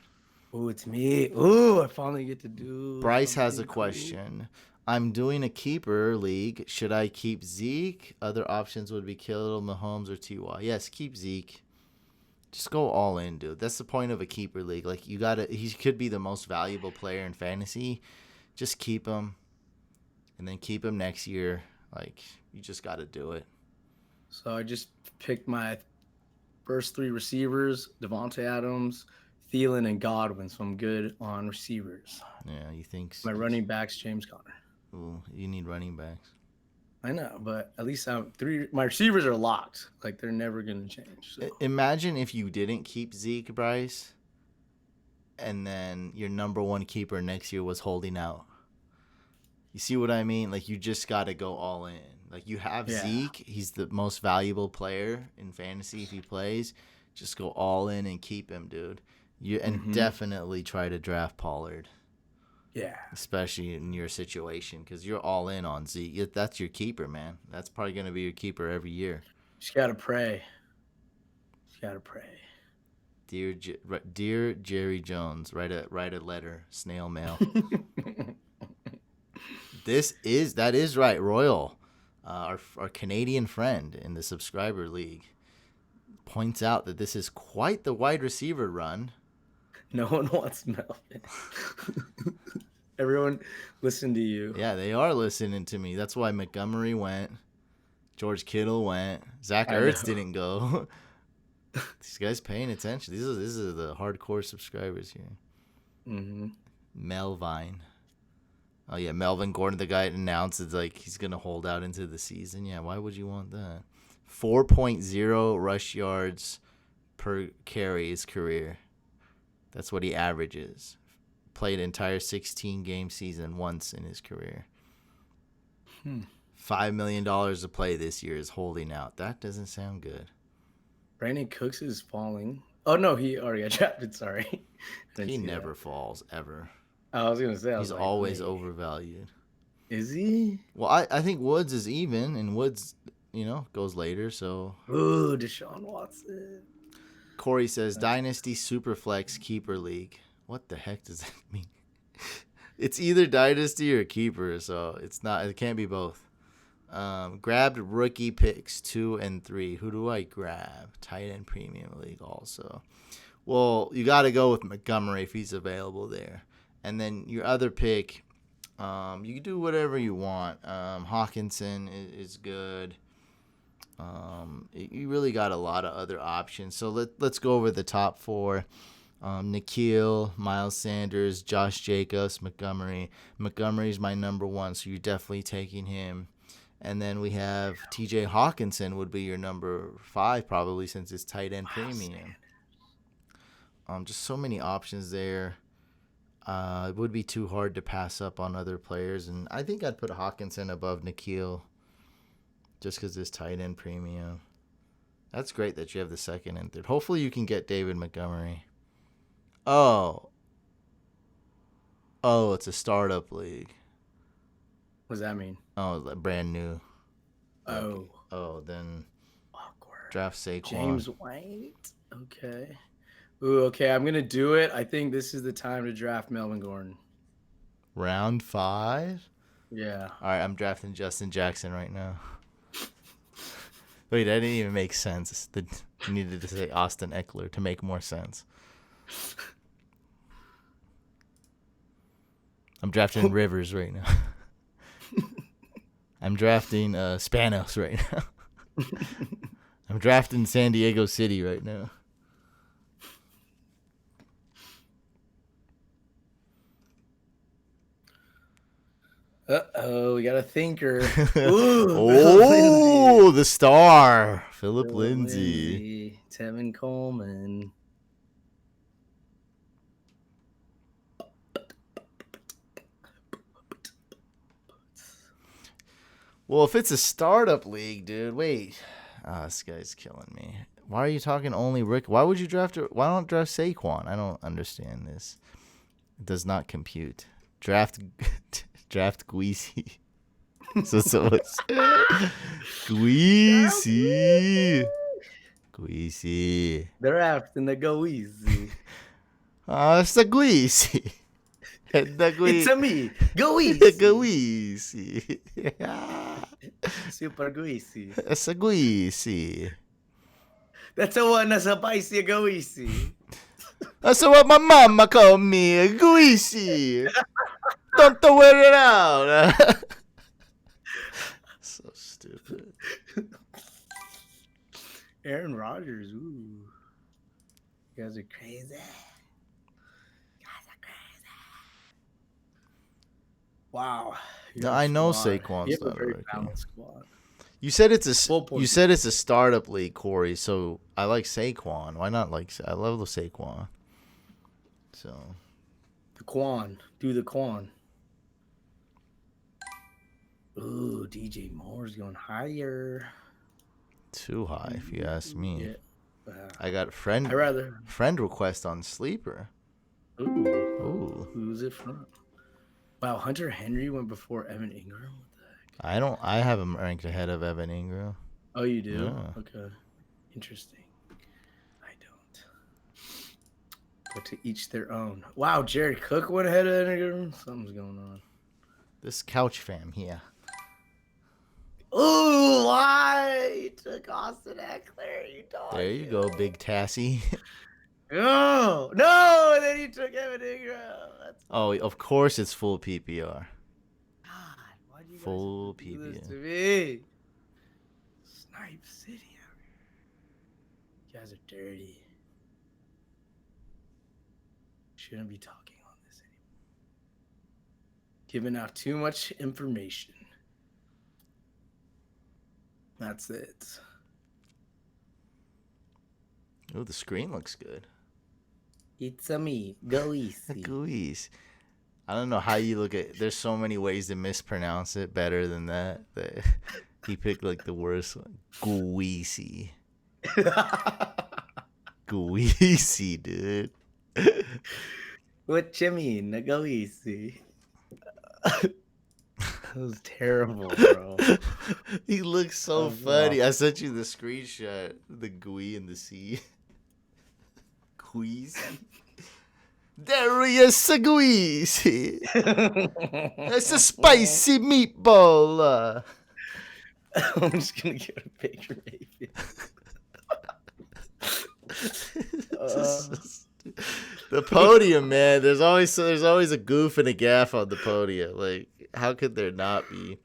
Oh, it's me. Oh, I finally get to do. Bryce has a something question. I'm doing a keeper league. Should I keep Zeke? Other options would be Kittle, Mahomes, or Ty. Yes, keep Zeke. Just go all in, dude. That's the point of a keeper league. Like he could be the most valuable player in fantasy. Just keep him, and then keep him next year. Like you just got to do it. So I just picked my first 3 receivers: Devontae Adams, Thielen, and Godwin. So I'm good on receivers. Yeah, you think My running backs: James Conner. Ooh, you need running backs. I know, but at least I'm 3. My receivers are locked. Like they're never gonna change. So. Imagine if you didn't keep Zeke, Bryce, and then your number 1 keeper next year was holding out. You see what I mean? Like you just got to go all in. Like you have Zeke, he's the most valuable player in fantasy if he plays. Just go all in and keep him, dude. Definitely try to draft Pollard. Yeah. Especially in your situation, because you're all in on Zeke. That's your keeper, man. That's probably going to be your keeper every year. Just gotta pray. Dear Jerry Jones, write a letter, snail mail. That is right, Royal, our Canadian friend in the subscriber league, points out that this is quite the wide receiver run. No one wants Melvin. Everyone listen to you. Yeah, they are listening to me. That's why Montgomery went. George Kittle went. Zach Ertz didn't go. These guys paying attention. These are the hardcore subscribers here. Mm-hmm. Melvine. Oh, yeah, Melvin Gordon, the guy announced it's like he's going to hold out into the season. Yeah, why would you want that? 4.0 rush yards per carry his career. That's what he averages. Played entire 16-game season once in his career. $5 million to play this year is holding out. That doesn't sound good. Brandon Cooks is falling. Oh, no, he already got drafted. Sorry. He never falls, ever. I was going to say. He's always overvalued. Is he? Well, I think Woods is even, and Woods, goes later, so. Ooh, Deshaun Watson. Corey says, Dynasty Superflex Keeper League. What the heck does that mean? It's either Dynasty or Keeper, so it can't be both. Grabbed rookie picks 2 and 3. Who do I grab? Tight end Premium League also. Well, you got to go with Montgomery if he's available there. And then your other pick, you can do whatever you want. Hawkinson is good. You really got a lot of other options. So let's go over the top 4. Nikhil, Miles Sanders, Josh Jacobs, Montgomery. Montgomery's my number 1, so you're definitely taking him. And then we have TJ Hawkinson would be your number 5 probably since it's tight end premium. Just so many options there. It would be too hard to pass up on other players, and I think I'd put Hawkinson above Nikhil just because it's tight end premium. That's great that you have the second and third. Hopefully you can get David Montgomery. Oh. Oh, it's a startup league. What does that mean? Oh, brand new. Oh. Oh, then Awkward. draft Saquon. James White. Okay. Ooh, okay. I'm gonna do it. I think this is the time to draft Melvin Gordon. Round 5? Yeah. All right, I'm drafting Justin Jackson right now. Wait, that didn't even make sense. You needed to say Austin Eckler to make more sense. I'm drafting Rivers right now. I'm drafting Spanos right now. I'm drafting San Diego City right now. Uh-oh, we got a thinker. Ooh, the star. Philip Lindsay. Tevin Coleman. Well, if it's a startup league, dude, wait. This guy's killing me. Why are you talking only Rick? Why would you draft? Why don't draft Saquon? I don't understand this. It does not compute. Draft Guisi. So it's Guisi. Drafting the Go Easy. It's a Guisi. It's a me. Go Easy. Guisi. Super Guisi. It's a Guisi. That's the one that's a spicy Go Easy. That's what my mama called me, a Guisi. Don't wear it out. So stupid. Aaron Rodgers. Ooh. You guys are crazy. Wow. No, I know Saquon's You have a not a very rookie. balanced squad. You said it's a startup league, Corey. So I like Saquon. Why not I love the Saquon. So The Quan. Do the Quan. Ooh, DJ Moore's going higher. too high, if you ask me. Yeah. I got friend request on Sleeper. Ooh. Who's it from? Wow, Hunter Henry went before Evan Ingram. What the heck? I have him ranked ahead of Evan Ingram. Oh, you do? Yeah. Okay. Interesting. I don't. But to each their own. Wow, Jared Cook went ahead of Evan Ingram. Something's going on. This couch fam here. Ooh, why? You took Austin Eckler. You dog. There you go, Big Tassie. No, no, and then you took Evan Ingram. Oh, of course it's full PPR. God, why do you Full guys do this PPR. to me? Snipe City out here. You guys are dirty. Shouldn't be talking on this anymore. Giving out too much information. That's it. Oh, the screen looks good. It's a me. Go easy. Guis. I don't know how you look at. There's so many ways to mispronounce it better than that. He picked like the worst one. Guisi. Guisi, dude. What you mean? Go easy. That was terrible, bro. He looks so funny. I sent you the screenshot. The Gui and the C. Guisi. There is a Guisi. It's a spicy meatball. I'm just gonna get a picture, maybe. The podium, man. There's always a goof and a gaff on the podium. Like, how could there not be?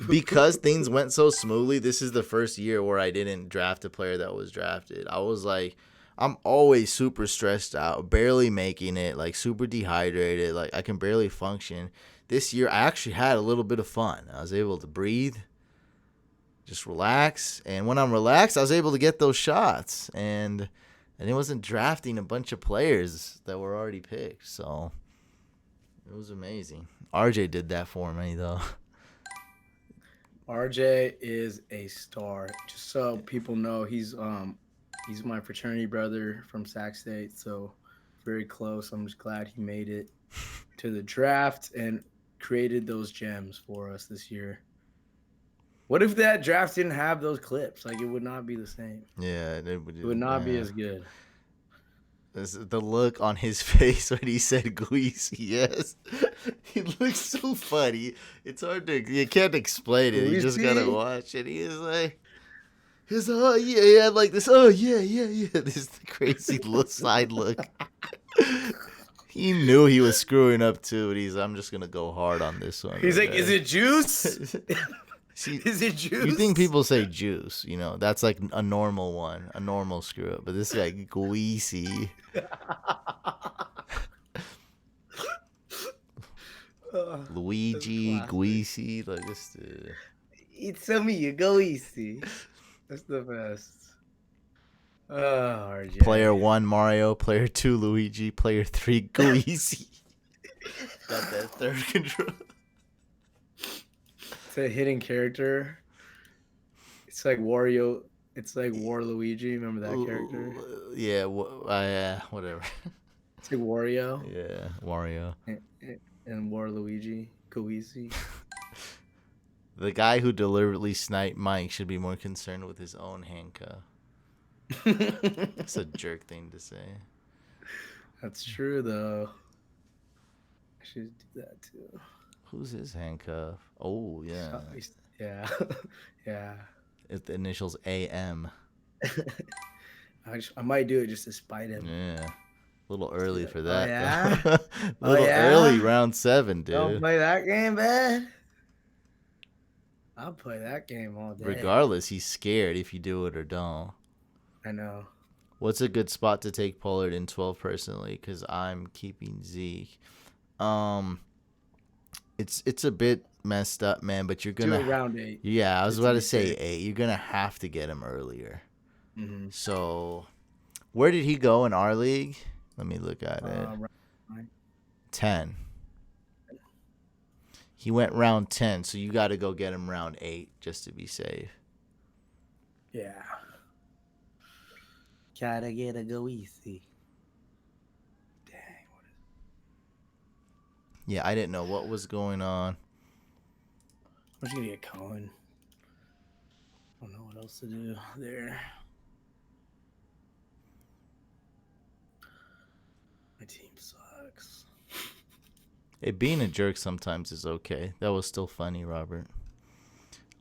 Because things went so smoothly. This is the first year where I didn't draft a player that was drafted. I was like, I'm always super stressed out, barely making it, like super dehydrated, like I can barely function. This year, I actually had a little bit of fun. I was able to breathe, just relax, and when I'm relaxed, I was able to get those shots, and it wasn't drafting a bunch of players that were already picked, so it was amazing. RJ did that for me, though. RJ is a star. Just so people know, he's my fraternity brother from Sac State, so very close. I'm just glad he made it to the draft and created those gems for us this year. What if that draft didn't have those clips? Like, it would not be the same. Yeah, It would not be as good. The look on his face when he said Greasy, yes. He looks so funny. It's hard to, you can't explain it. You just gotta watch it. He's oh yeah, like this, oh yeah. This crazy side look. He knew he was screwing up too, and I'm just gonna go hard on this one. He's like, is it juice? See, is it juice? You think people say juice, that's like a normal one, a normal screw up. But this guy, Greasy. Luigi, Greasy, like this dude. It's me, Greasy. That's the best. Oh, RJ. Player 1, Mario. Player 2, Luigi. Player 3, Greasy. Got that third control. It's a hidden character. It's like Wario. It's like Waluigi. Remember that character? Yeah, whatever. It's like Wario. Yeah, Wario. And Waluigi. Goeasy. The guy who deliberately sniped Mike should be more concerned with his own handcuff. That's a jerk thing to say. That's true, though. I should do that, too. Who's his handcuff? Oh, yeah. Yeah. Yeah. It's the initials AM. I might do it just to spite him. Yeah. A little early for that. Oh, yeah? A little early, round 7, dude. Don't play that game, man. I'll play that game all day. Regardless, he's scared if you do it or don't. I know. What's a good spot to take Pollard in 12 personally? Because I'm keeping Zeke. It's a bit messed up, man. But you're gonna do it round 8. Yeah, I was about to say 8. You're gonna have to get him earlier. Mm-hmm. So, where did he go in our league? Let me look at it. Round 10. He went round 10, so you got to go get him round 8 just to be safe. Yeah. Gotta get a go easy. Dang. Yeah, I didn't know what was going on. I'm just gonna get Colin. I don't know what else to do there. My team sucks. Hey, being a jerk sometimes is okay. That was still funny, Robert.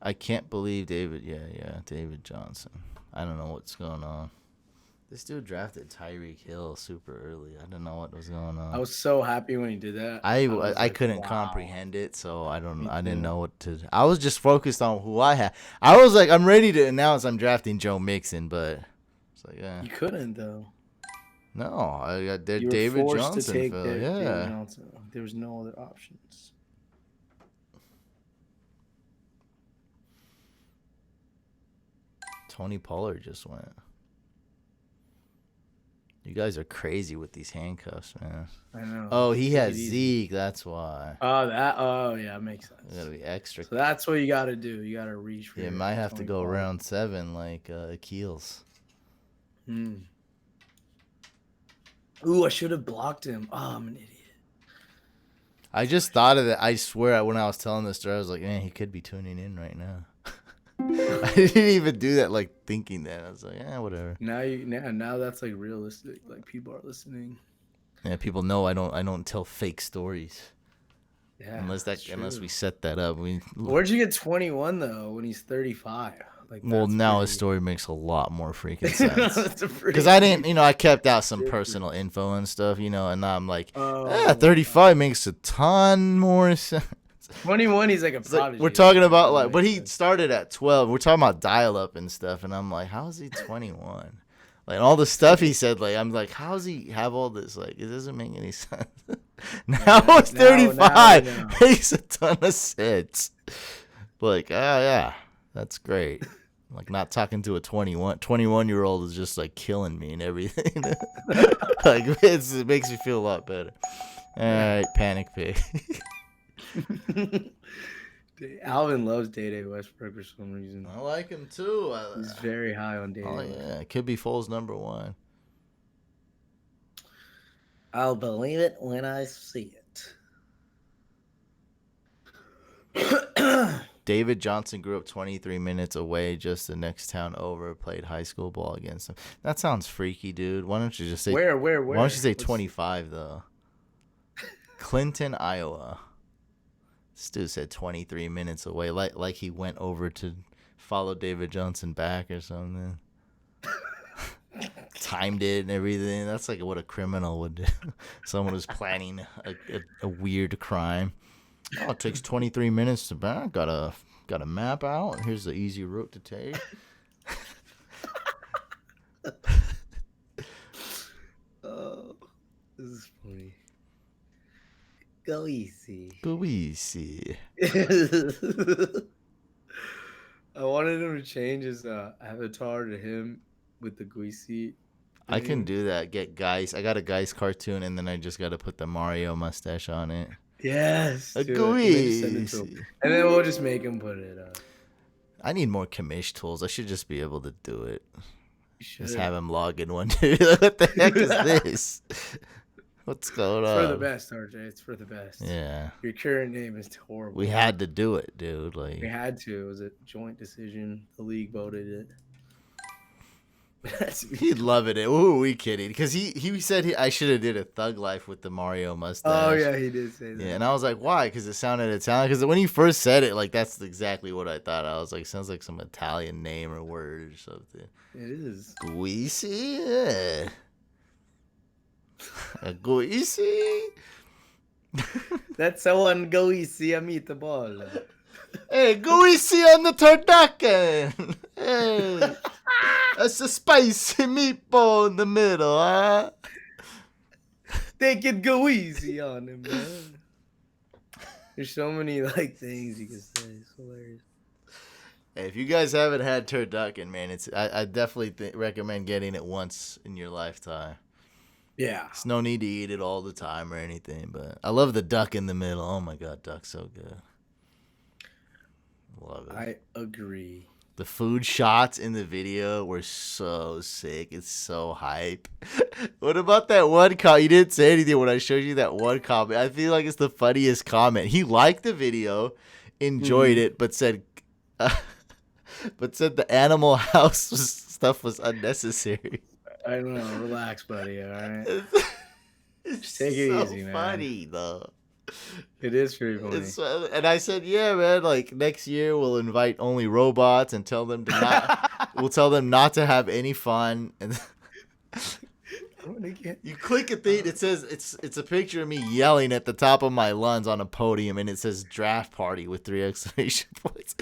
I can't believe David. Yeah, David Johnson. I don't know what's going on. This dude drafted Tyreek Hill super early. I don't know what was going on. I was so happy when he did that. I couldn't comprehend it, so I didn't know what to. I was just focused on who I had. I was like, I'm ready to announce I'm drafting Joe Mixon, but it's like, yeah. You couldn't though. No, I got You David were forced Johnson. to take Phil. David Yeah. Johnson. There was no other options. Tony Pollard just went. You guys are crazy with these handcuffs, man. I know. Oh, he has Easy. Zeke. That's why. Oh yeah, makes sense. You gotta be extra. So that's what you gotta do. You gotta reach for. Yeah, your might have to Tony go Pollard. round 7 like Akils. Ooh, I should have blocked him. Oh, I'm an idiot. I just thought of that. I swear, when I was telling this story, I was like, man, he could be tuning in right now. I didn't even do that, like, thinking that. I was like, whatever. Now that's like realistic. Like, people are listening. Yeah, people know I don't tell fake stories. Yeah. Unless we set that up. Where'd you get 21 though when he's 35? Like, Well, that's now pretty- his story makes a lot more freaking sense. That's a pretty- Because I didn't, I kept out some personal info and stuff, and now I'm like, Oh, 35 makes a ton more sense. 21, he's like a It's like, prodigy. we're talking about That but makes he sense. started at 12. We're talking about dial-up and stuff, and I'm like, how is he 21? Like, all the stuff he said, like, I'm like, how does he have all this? Like, it doesn't make any sense. Now it's 35. now. Makes a ton of sense. Like, yeah, that's great. Like, not talking to a 21-year-old is just, like, killing me and everything. Like, it makes me feel a lot better. All right, panic pig. Alvin loves Day Westbrook for some reason. I like him too. He's very high on Day. Oh yeah, could be Foles #1. I'll believe it when I see it. David Johnson grew up 23 minutes away, just the next town over. Played high school ball against him. That sounds freaky, dude. Why don't you just say where? Why don't you say 25 though? Clinton, Iowa. This dude said 23 minutes away, like he went over to follow David Johnson back or something. Timed it and everything. That's like what a criminal would do. Someone who's planning a weird crime. Oh, it takes 23 minutes to back. Got a map out. Here's the easy route to take. Oh, this is funny. Go easy. Go easy. I wanted him to change his avatar to him with the Guisi. I can do that. Get Geist. I got a Geist cartoon, and then I just got to put the Mario mustache on it. Yes. A Guisi. And then we'll just make him put it up. I need more commish tools. I should just be able to do it. Just Should. have him log in one day. What the heck is this? What's going on? It's for the best, RJ. It's for the best. Yeah. Your current name is horrible. We had to do it, dude. Like We had to. It was a joint decision. The league voted it. he'd love it. Who are we kidding? Because he said I should have did a Thug Life with the Mario mustache. Oh yeah, he did say that. Yeah, and I was like, why? Because it sounded Italian. Because when he first said it, like that's exactly what I thought. I was like, sounds like some Italian name or word or something. It is. Guisi? Yeah. A Guisi? That's someone go easy a meatball. Hey, Guisi on the turducken. Hey. That's a spicy meatball in the middle, huh? They could go easy on him, man. There's so many like things you can say. It's hilarious. Hey, if you guys haven't had turducken, man, I definitely recommend getting it once in your lifetime. Yeah. There's no need to eat it all the time or anything, but I love the duck in the middle. Oh my god, duck's so good. Love it. I agree. The food shots in the video were so sick. It's so hype. What about that one comment? You didn't say anything when I showed you that one comment. I feel like it's the funniest comment. He liked the video, enjoyed it, but said the Animal House stuff was unnecessary. I don't know. Relax, buddy. All right. It's Take it so easy, man. funny though. It is pretty funny. And I said, yeah, man. Like next year, we'll invite only robots and tell them to not. We'll tell them not to have any fun. And you click a thing. It says it's a picture of me yelling at the top of my lungs on a podium, and it says draft party with 3 exclamation points.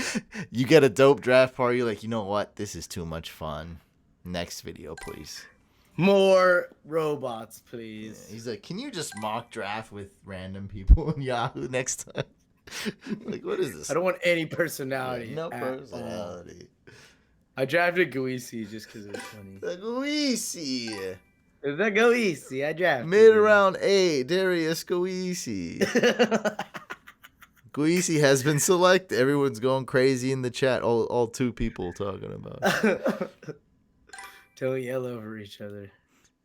You get a dope draft party. Like, you know what? This is too much fun. Next video, please. More robots, please. Yeah, he's like, can you just mock draft with random people in Yahoo next time? Like, what is this? I don't want any personality. No at personality. all. I drafted Guisi just because it was funny. The Guisi. The Guisi, I drafted. Mid-round 8, Darius Guisi. Guisi has been selected. Everyone's going crazy in the chat. All 2 people talking about it. Don't yell over each other.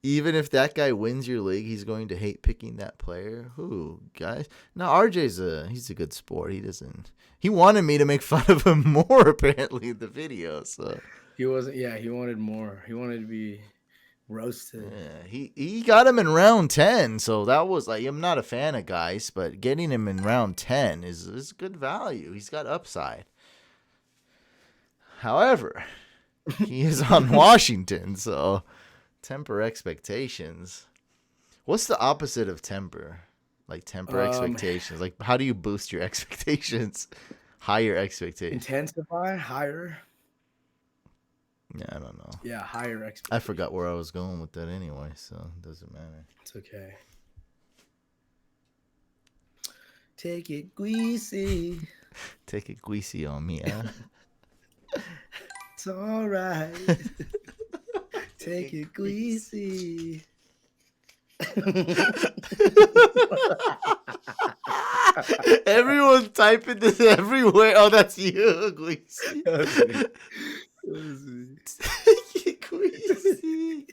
Even if that guy wins your league, he's going to hate picking that player. Who, guys? No, RJ's he's a good sport. He wanted me to make fun of him more apparently in the video. So he wasn't. Yeah, he wanted more. He wanted to be roasted. Yeah, he got him in round 10. So that was like, I'm not a fan of Geist, but getting him in round 10 is good value. He's got upside. However, he is on Washington, so temper expectations. What's the opposite of temper? Like temper expectations. Like, how do you boost your expectations? Higher expectations. Intensify, higher. Yeah, I don't know. Yeah, higher expectations. I forgot where I was going with that anyway, so it doesn't matter. It's okay. Take it, Guisi. Take it greasy on me, huh? It's all right. Take it, Guisi. Everyone typing this everywhere. Oh, that's you, Queasy. That was me. That was me. Queasy.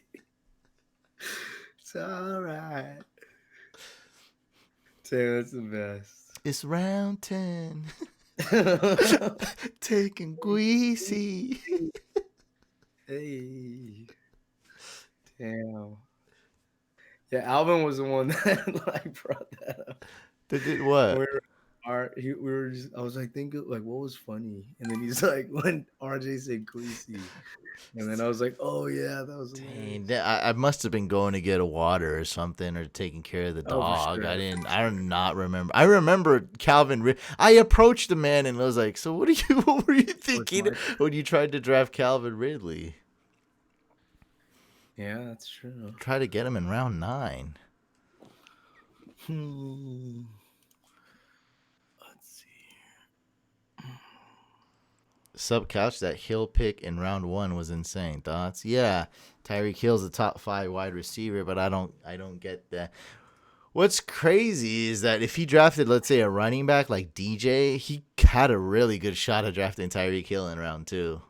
It's all right. Damn, that's the best. It's round 10. Taking Queasy. Hey. Damn. Yeah, Alvin was the one that like brought that up. They did what? We were just, I was like, think of like what was funny, and then he's like, when RJ said Queasy, and then I was like, oh yeah, that was Dang, I must have been going to get a water or something, or taking care of the Oh, for dog. sure. I do not remember. I remember Calvin. I approached the man and was like, "So what were you thinking when you tried to draft Calvin Ridley?" Yeah, that's true. Try to get him in round 9. Let's see. Sub couch, that Hill pick in round 1 was insane. Thoughts? Yeah, Tyreek Hill's a top 5 wide receiver, but I don't get that. What's crazy is that if he drafted, let's say, a running back like DJ, he had a really good shot at drafting Tyreek Hill in round 2.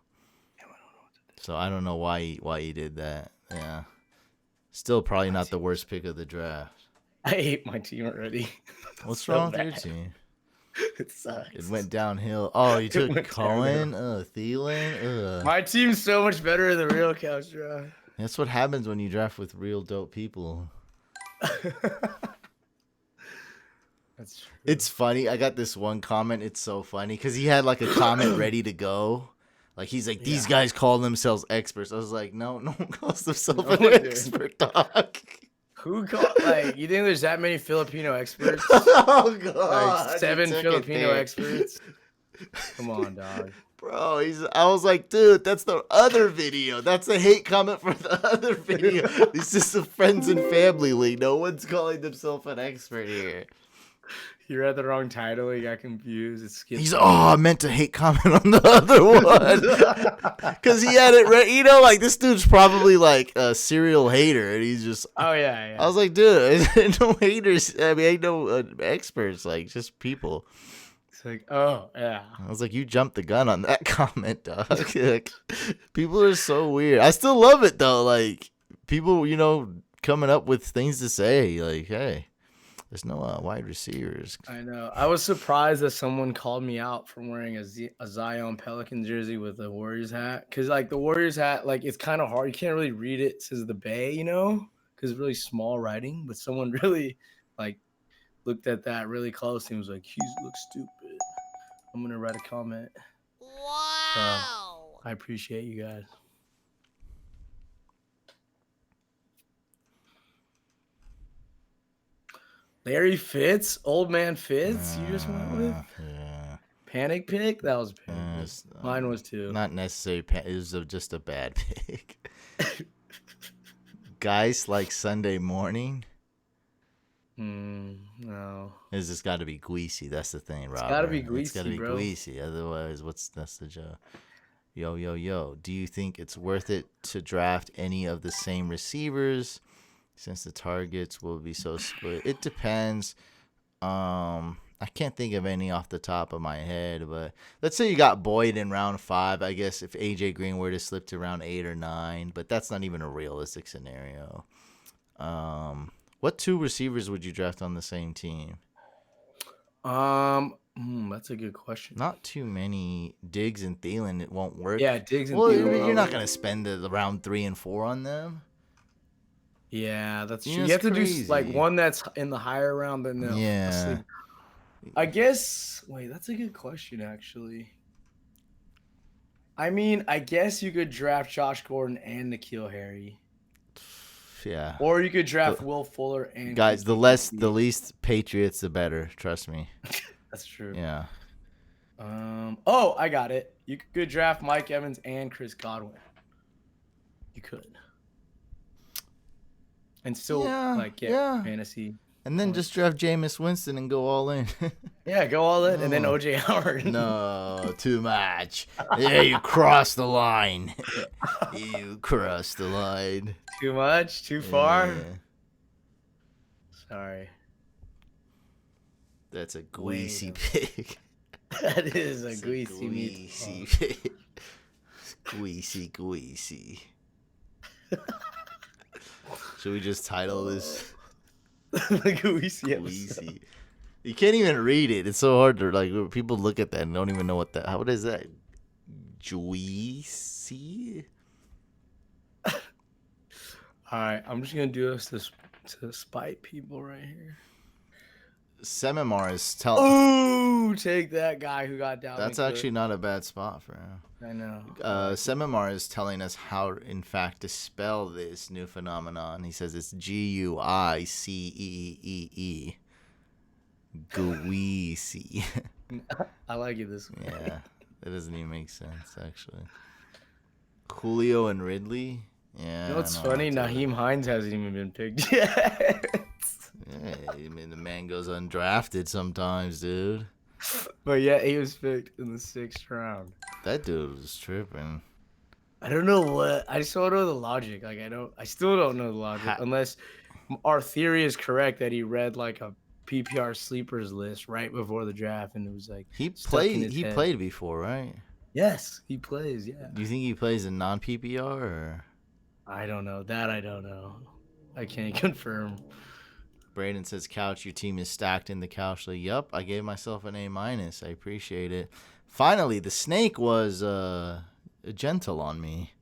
So I don't know why he did that. Yeah, still probably not the worst pick of the draft. I hate my team already. What's So wrong with bad. your team? It sucks. It went downhill. Oh, you took went Cohen, Thielen. Ugh. My team's so much better than the real couch draft. That's what happens when you draft with real dope people. That's true. It's funny. I got this one comment. It's so funny because he had like a comment ready to go. Like he's like, these guys call themselves experts. I was like, no one calls themselves No an one did. expert, dog. Who called? Like, you think there's that many Filipino experts? Oh god, Like you 7 took it Filipino there. experts? Come on, dog. Bro, I was like, dude, that's the other video. That's a hate comment for the other video. This is a friends and family league. No one's calling themselves an expert here. You read the wrong title. You got confused. It skipped. He's I meant to hate comment on the other one because he had it ready. You know, like this dude's probably like a serial hater, and he's just. Oh yeah. I was like, dude, no haters. I mean, ain't no experts. Like just people. It's like, oh yeah. I was like, you jumped the gun on that comment, dog. Like, people are so weird. I still love it though. Like people, coming up with things to say. Like, hey. There's no wide receivers. I know. I was surprised that someone called me out for wearing a Zion Pelican jersey with a Warriors hat. Because, like, the Warriors hat, like, it's kind of hard. You can't really read it. It says the Bay, because it's really small writing. But someone really, like, looked at that really close and was like, he looks stupid. I'm going to write a comment. Wow. I appreciate you guys. Larry Fitz, old man Fitz, you just went with? Yeah. Panic pick? That was a panic pick. Mine was too. Not necessarily. It was just a bad pick. Guys like Sunday morning. No. It's just got to be greasy. That's the thing, Robert. gotta be It's greasy, got to be bro. greasy. Otherwise, that's the joke? Yo. Do you think it's worth it to draft any of the same receivers? Since the targets will be so split, it depends. I can't think of any off the top of my head, but let's say you got Boyd in round 5. I guess if AJ Green were to slip to round 8 or 9, but that's not even a realistic scenario. What 2 receivers would you draft on the same team? That's a good question. Not too many. Diggs and Thielen, it won't work. Yeah, Diggs and well, Thielen. you're not gonna spend the round 3 and 4 on them. Yeah, that's Yeah, true. You it's have to do crazy. like one that's in the higher round than the Yeah. I guess. Wait, that's a good question, actually. I mean, I guess you could draft Josh Gordon and N'Keal Harry, Yeah. or you could draft Will Fuller and Guys, the Christian least Patriots, the better. Trust me. McCaffrey. That's true. Yeah. Oh, I got it. You could draft Mike Evans and Chris Godwin. You could. And still, yeah. fantasy. And then just draft Jameis Winston and go all in. Yeah, go all in, and then No. OJ Howard. No, too much. Yeah, you crossed the line. You crossed the line. Too much? Too far? Yeah. Sorry. That's a Wait greasy a pig. That is a It's greasy greasy meatball. pig. Greasy. Should we just title this The greasy episode. greasy? You can't even read it. It's so hard to like. People look at that and don't even know what that. What is that? Greasy. All right, I'm just gonna do this to spite people right here. Semimar is telling. Oh, take that guy who got down. That's actually not a bad spot for him. I know. Semimar is telling us how, in fact, to spell this new phenomenon. He says it's Guiceee. Greasy. I like it this way. Yeah, that doesn't even make sense, actually. Julio and Ridley. Yeah. You know what's I don't funny? know what to- Naheem Hines hasn't even been picked yet. Yeah, I mean, the man goes undrafted sometimes, dude. But yeah, he was picked in the 6th round. That dude was tripping. I don't know what. I just don't know the logic. Like I still don't know the logic unless our theory is correct that he read like a PPR sleepers list right before the draft and it was like He stuck in played. his He head. played before, right? Yes, he plays. Yeah. Do you think he plays in non PPR or? I don't know. That I don't know. I can't confirm. Braden says, "Couch, your team is stacked in the couch." Like, yup, I gave myself an A-. I appreciate it. Finally, the snake was gentle on me.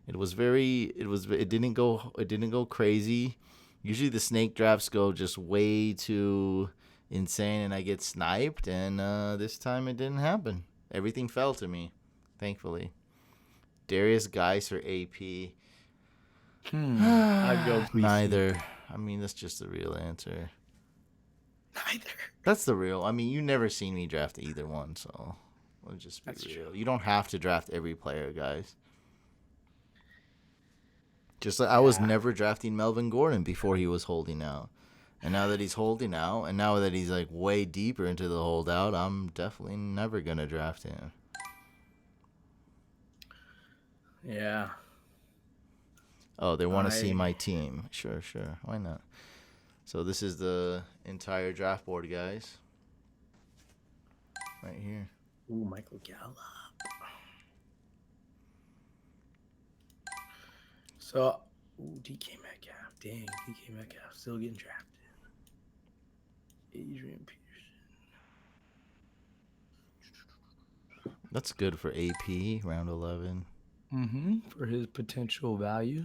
It was very. It didn't go crazy. Usually the snake drafts go just way too insane, and I get sniped. And this time it didn't happen. Everything fell to me, thankfully. Darius Geis or AP? I'd go Greasy. Neither. I mean, that's just the real answer. Neither. That's the real. I mean, you never seen me draft either one, so let's just be That's real. true. You don't have to draft every player, guys. Just like I was never drafting Melvin Gordon before he was holding out. And now that he's holding out, and now that he's like way deeper into the holdout, I'm definitely never going to draft him. Yeah. Oh, they want to see my team. Sure. Why not? So this is the entire draft board, guys. Right here. Ooh, Michael Gallup. So, DK Metcalf. Dang, DK Metcalf still getting drafted. Adrian Peterson. That's good for AP, round 11. For his potential value.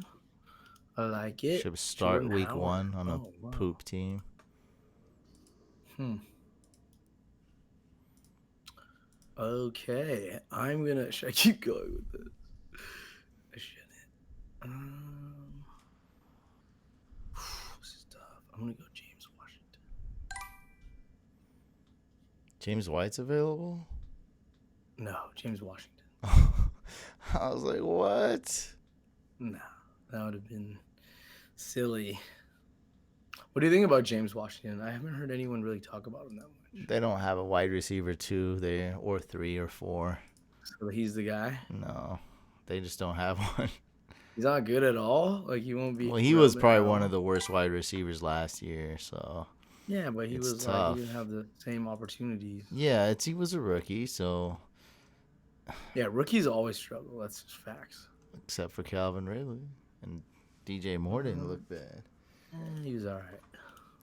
I like it. Should start Jordan week Howard. 1 on a wow. poop team. Okay, I'm gonna. Should I keep going with this? I shouldn't. This is tough. I'm gonna go James Washington. James White's available? No, James Washington. I was like, what? No, that would have been silly. What do you think about James Washington? I haven't heard anyone really talk about him that much. They don't have a wide receiver 2 there, or 3 or 4. So he's the guy? No, they just don't have one. He's not good at all? Like, he won't be... Well, he was probably one of the worst wide receivers last year, so... Yeah, but he it's was tough. like, he didn't have the same opportunities. Yeah, he was a rookie, so... Yeah, rookies always struggle. That's just facts. Except for Calvin Ridley. And DJ Moore didn't look bad. He was all right.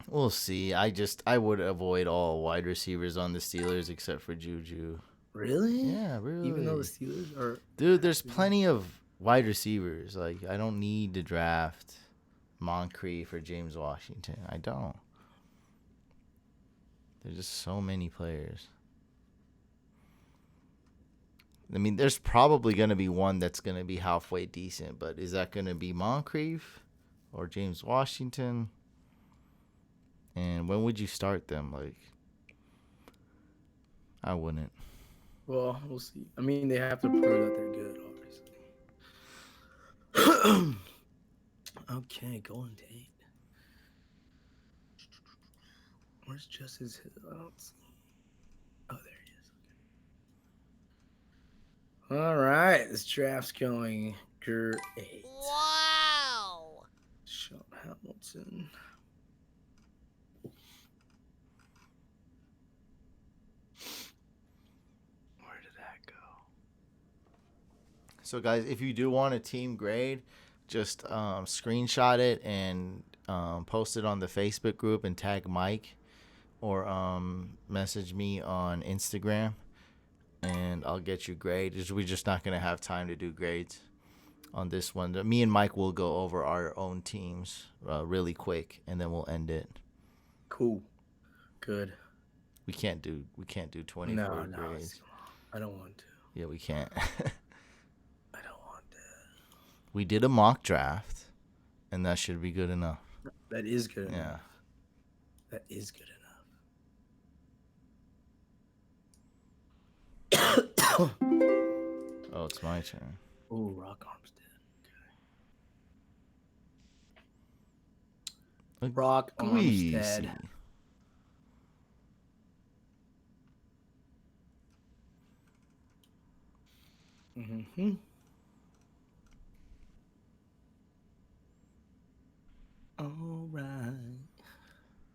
We'll see. I would avoid all wide receivers on the Steelers except for Juju. Really? Yeah, really. Even though the Steelers are... Dude, there's plenty of wide receivers. Like, I don't need to draft Moncrief or James Washington. I don't. There's just so many players. I mean, there's probably going to be one that's going to be halfway decent, but is that going to be Moncrief or James Washington? And when would you start them? Like, I wouldn't. Well, we'll see. I mean, they have to prove that they're good, obviously. Okay, Golden Tate. Where's Justice Hill? I don't see. Oh, there he is. Okay. All right, this draft's going great. Wow. Sean Hamilton. So, guys, if you do want a team grade, just screenshot it and post it on the Facebook group and tag Mike, or message me on Instagram, and I'll get you grade. We're just not gonna have time to do grades on this one. Me and Mike will go over our own teams really quick, and then we'll end it. Cool. Good. We can't do 24 No, grades. I don't want to. Yeah, we can't. I don't want to. We did a mock draft, and that should be good enough. That is good enough. Yeah. That is good enough. Oh, it's my turn. Oh, Rock Armstead. Okay. Rock Squeezy. Armstead. Mm-hmm. All right.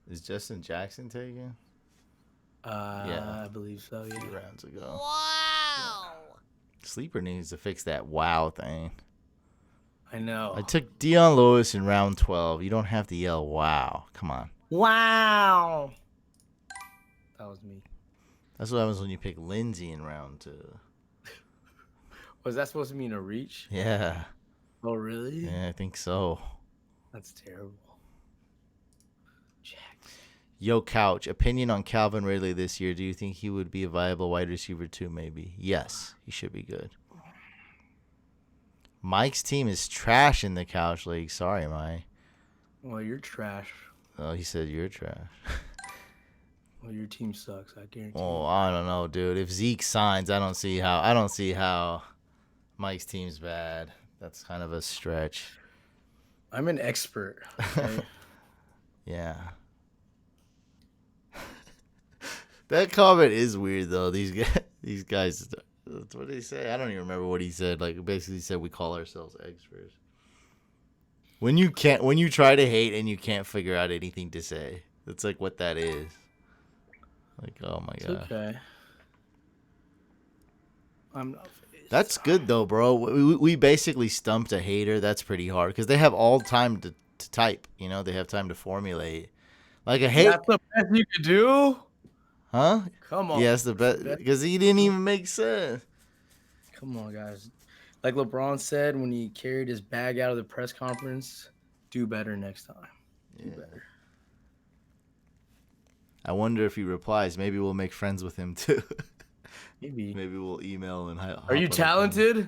Is Justin Jackson taken? Yeah, I believe so. 2 Yeah. rounds ago. Wow. Sleeper needs to fix that wow thing. I know. I took Dion Lewis in round 12. You don't have to yell wow. Come on. Wow. That was me. That's what happens when you pick Lindsey in round 2. Was that supposed to mean a reach? Yeah. Oh, really? Yeah, I think so. That's terrible. Jack. Yo, Couch. Opinion on Calvin Ridley this year. Do you think he would be a viable wide receiver too, maybe? Yes. He should be good. Mike's team is trash in the Couch League. Sorry, Mike. Well, you're trash. Oh, he said you're trash. Well, your team sucks. I guarantee. Oh, I don't know, dude. If Zeke signs, I don't see how Mike's team's bad. That's kind of a stretch. I'm an expert. Okay? Yeah. That comment is weird though. These guys. What did he say? I don't even remember what he said. Like basically he said we call ourselves experts. When you try to hate and you can't figure out anything to say, that's like what that is. Like, oh my god. Okay. I'm not. That's good though, bro. We basically stumped a hater. That's pretty hard because they have all time to type. You know, they have time to formulate. Like a hate. That's the best you could do. Huh? Come on. Yes, the best because he didn't even make sense. Come on, guys. Like LeBron said when he carried his bag out of the press conference, do better next time. Do better. I wonder if he replies. Maybe we'll make friends with him too. Maybe. Maybe we'll email and. Are you talented?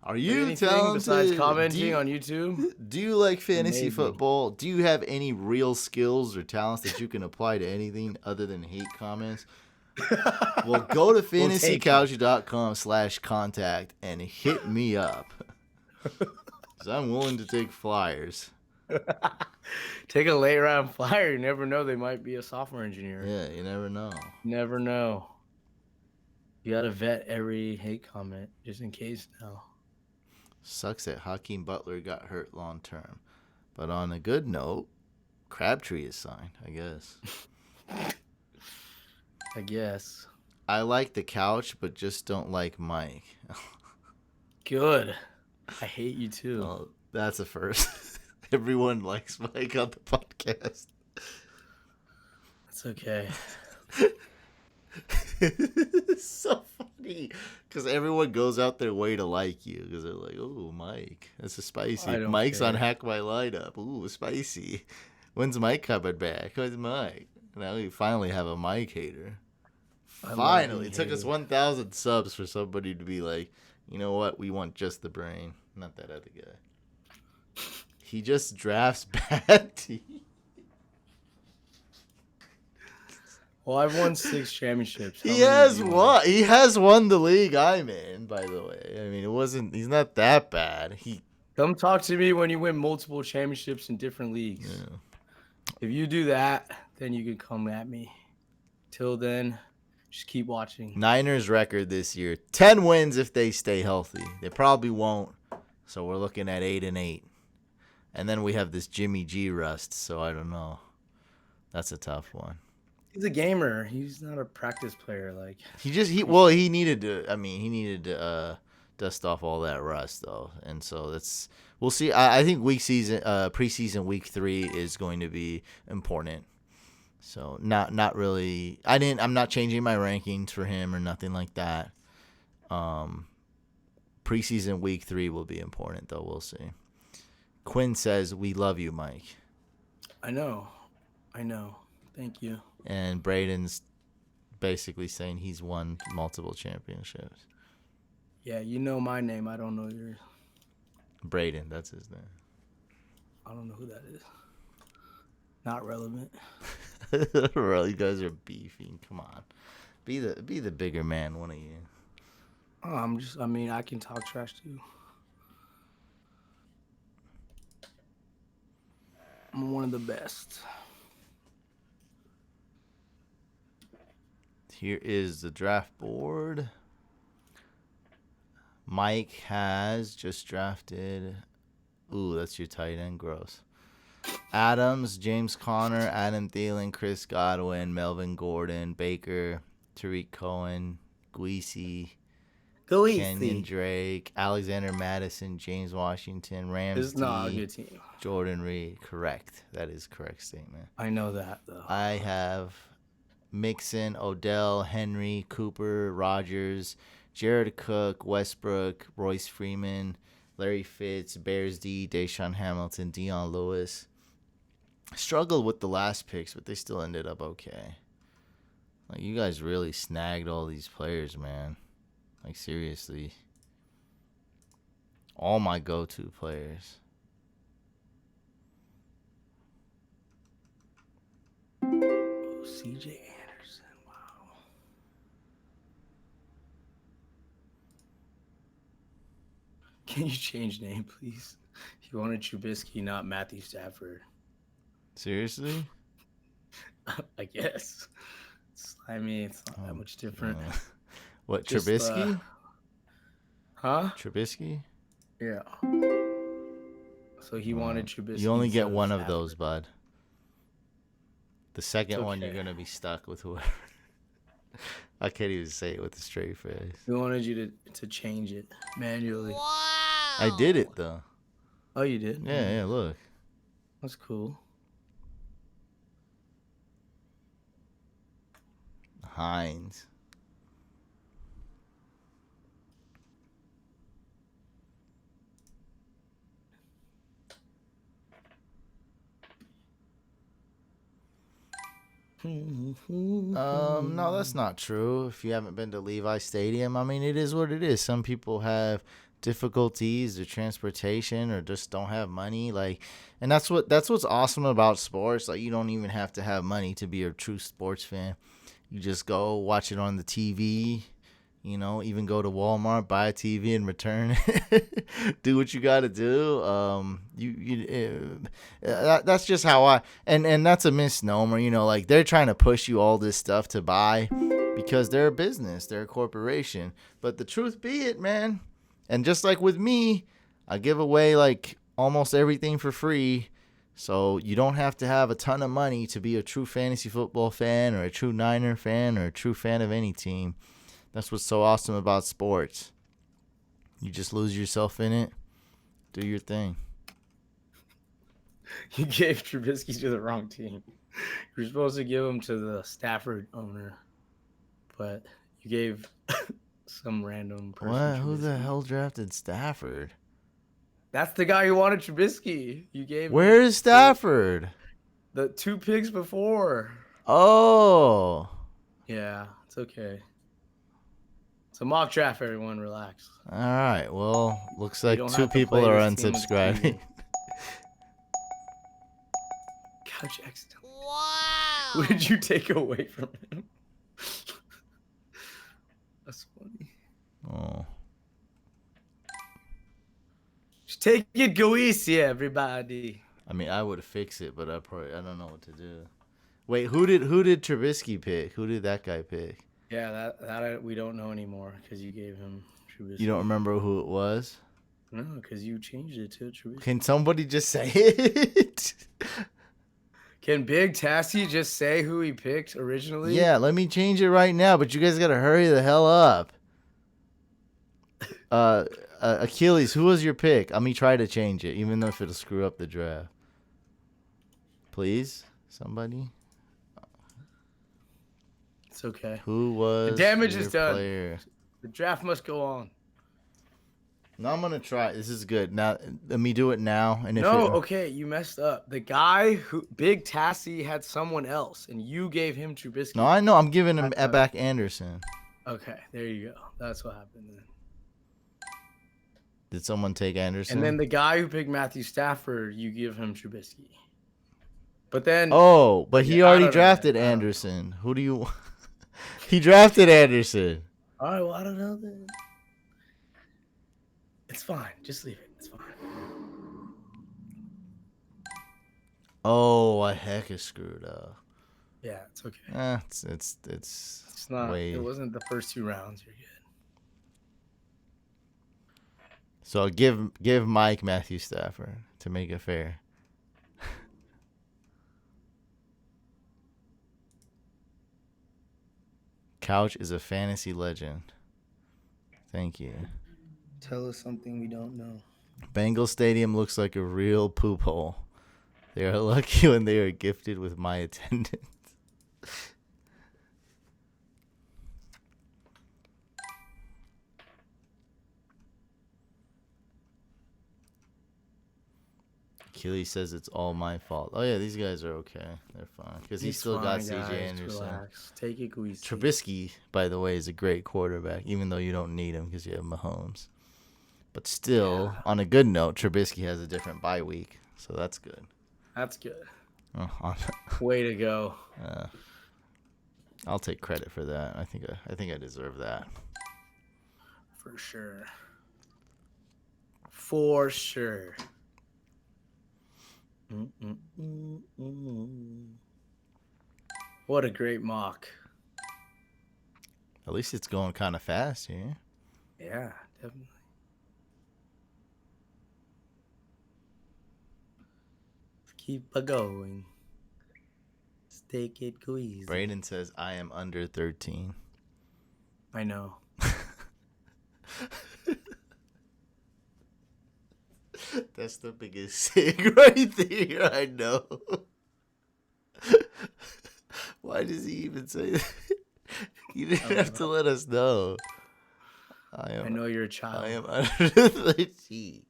Are you Anything talented? besides commenting on YouTube? Do you like fantasy Maybe. football? Do you have any real skills or talents that you can apply to anything other than hate comments? Well, go to fantasycouch.com/contact and hit me up. 'Cause I'm willing to take flyers. Take a late round flyer. You never know. They might be a software engineer. Yeah, you never know. Never know. You got to vet every hate comment just in case now. Sucks that Hakeem Butler got hurt long term. But on a good note, Crabtree is signed, I guess. I guess. I like the Couch, but just don't like Mike. Good. I hate you too. Well, that's a first. Everyone likes Mike on the podcast. That's okay. It's so funny because everyone goes out their way to like you because they're like, "Oh, Mike, that's a spicy." I don't Mike's care. on Hack My Lineup. Ooh, spicy. When's Mike coming back? When's Mike? Now we finally have a Mike hater. I love Finally, you it took us hater. 1,000 subs for somebody to be like, you know what? We want just the brain, not that other guy. He just drafts bad teams. Well, I've won 6 championships. How He many has have you won. He has won the league I'm in, by the way. I mean, it wasn't. He's not that bad. Come talk to me when you win multiple championships in different leagues. Yeah. If you do that, then you can come at me. Till then, just keep watching. Niners record this year: 10 wins if they stay healthy. They probably won't. So we're looking at 8-8. And then we have this Jimmy G rust. So I don't know. That's a tough one. He's a gamer. He's not a practice player. Like He needed to dust off all that rust though. And so we'll see. I think preseason week 3 is going to be important. So not really. I'm not changing my rankings for him or nothing like that. Preseason week 3 will be important though. We'll see. Quinn says, "We love you, Mike." I know. Thank you. And Braden's basically saying he's won multiple championships. Yeah, you know my name. I don't know yours. Braden, that's his name. I don't know who that is. Not relevant. Bro, you guys are beefing. Come on, be the bigger man, one of you. Oh, I can talk trash too. I'm one of the best. Here is the draft board. Mike has just drafted. Ooh, that's your tight end. Gross. Adams, James Conner, Adam Thielen, Chris Godwin, Melvin Gordon, Baker, Tariq Cohen, Guisi, Kenyon Drake, Alexander Madison, James Washington, This is not a Ramsey, good team. Jordan Reed. Correct. That is correct statement. I know that though. I have Mixon, Odell, Henry, Cooper, Rogers, Jared Cook, Westbrook, Royce Freeman, Larry Fitz, Bears D, Deshaun Hamilton, Dion Lewis. Struggled with the last picks, but they still ended up okay. Like, you guys really snagged all these players, man. Like, seriously. All my go-to players. CJ Anderson. Wow. Can you change name, please? You wanted Trubisky, not Matthew Stafford. Seriously? I guess. It's not that much different. What, Just, Trubisky? Huh? Trubisky? Yeah. So he wanted Trubisky. You only get instead one of Stafford. those, bud. The second one, you're okay. going to be stuck with whoever. I can't even say it with a straight face. We wanted you to change it manually. Wow. I did it, though. Oh, you did? Yeah, look. That's cool. Hines. No, that's not true. If you haven't been to Levi Stadium, I mean, it is what it is. Some people have difficulties with transportation or just don't have money. Like, and that's what's awesome about sports. Like, you don't even have to have money to be a true sports fan. You just go watch it on the TV. You know, even go to Walmart, buy a TV, and return it. Do what you got to do. That's just how I. And that's a misnomer. You know, like, they're trying to push you all this stuff to buy because they're a business, they're a corporation. But the truth be it, man. And just like with me, I give away like almost everything for free. So you don't have to have a ton of money to be a true fantasy football fan or a true Niner fan or a true fan of any team. That's what's so awesome about sports. You just lose yourself in it. Do your thing. You gave Trubisky to the wrong team. You're supposed to give him to the Stafford owner, but you gave some random person. What? Who the Trubisky. hell drafted Stafford? That's the guy who wanted Trubisky. You gave Where is Stafford? the 2 picks before. Oh. Yeah, it's okay. It's a mock draft, everyone. Relax. All right. Well, looks like don't 2 have to people play are this team with unsubscribing. Couch accident. Wow. What did you take away from him? That's funny. Oh. Just take it, Goesia, everybody. I mean, I would fix it, but I don't know what to do. Wait, who did Trubisky pick? Who did that guy pick? Yeah, we don't know anymore because you gave him Trubisky. You don't remember who it was? No, because you changed it to Trubisky. Can somebody just say it? Can Big Tassie just say who he picked originally? Yeah, let me change it right now, but you guys got to hurry the hell up. Achilles, who was your pick? Let me try to change it, even though if it'll screw up the draft. Please, somebody. It's okay. Who was The damage your is done. player? The draft must go on. No, I'm gonna try. This is good. Now, let me do it now. And if No, it, okay, you messed up. The guy who Big Tassie had someone else, and you gave him Trubisky. no, I know. I'm giving him back Anderson. Okay, there you go. That's what happened then. Did someone take Anderson? And then the guy who picked Matthew Stafford, you give him Trubisky. But then, but he Yeah, I already don't know, drafted man. I don't know. Anderson. Who do you? He drafted Anderson. all right, well, I don't know then. It's fine. Just leave it. It's fine. Oh, I heck is screwed up. Yeah, it's okay. It's It's not. way. It wasn't the first 2 rounds. You're good. So give Mike Matthew Stafford to make it fair. Couch is a fantasy legend. Thank you. Tell us something we don't know. Bengal Stadium looks like a real poop hole. They are lucky when they are gifted with my attendance. Achilles says it's all my fault. Oh yeah, these guys are okay. They're fine because he He's still got fine, CJ guys. Anderson. Relax. Take it easy. Trubisky, by the way, is a great quarterback, even though you don't need him because you have Mahomes. But still, on a good note, Trubisky has a different bye week, so that's good. That's good. Oh, Way to go. I'll take credit for that. I think I deserve that. For sure. For sure. What a great mock. At least it's going kind of fast here. Yeah, definitely. Keep a going. Let's take it easy. Braden says I am under 13. I know. That's the biggest sig right there. I know. Why does he even say that? You didn't have to let us know. I know you're a child. I am under 13.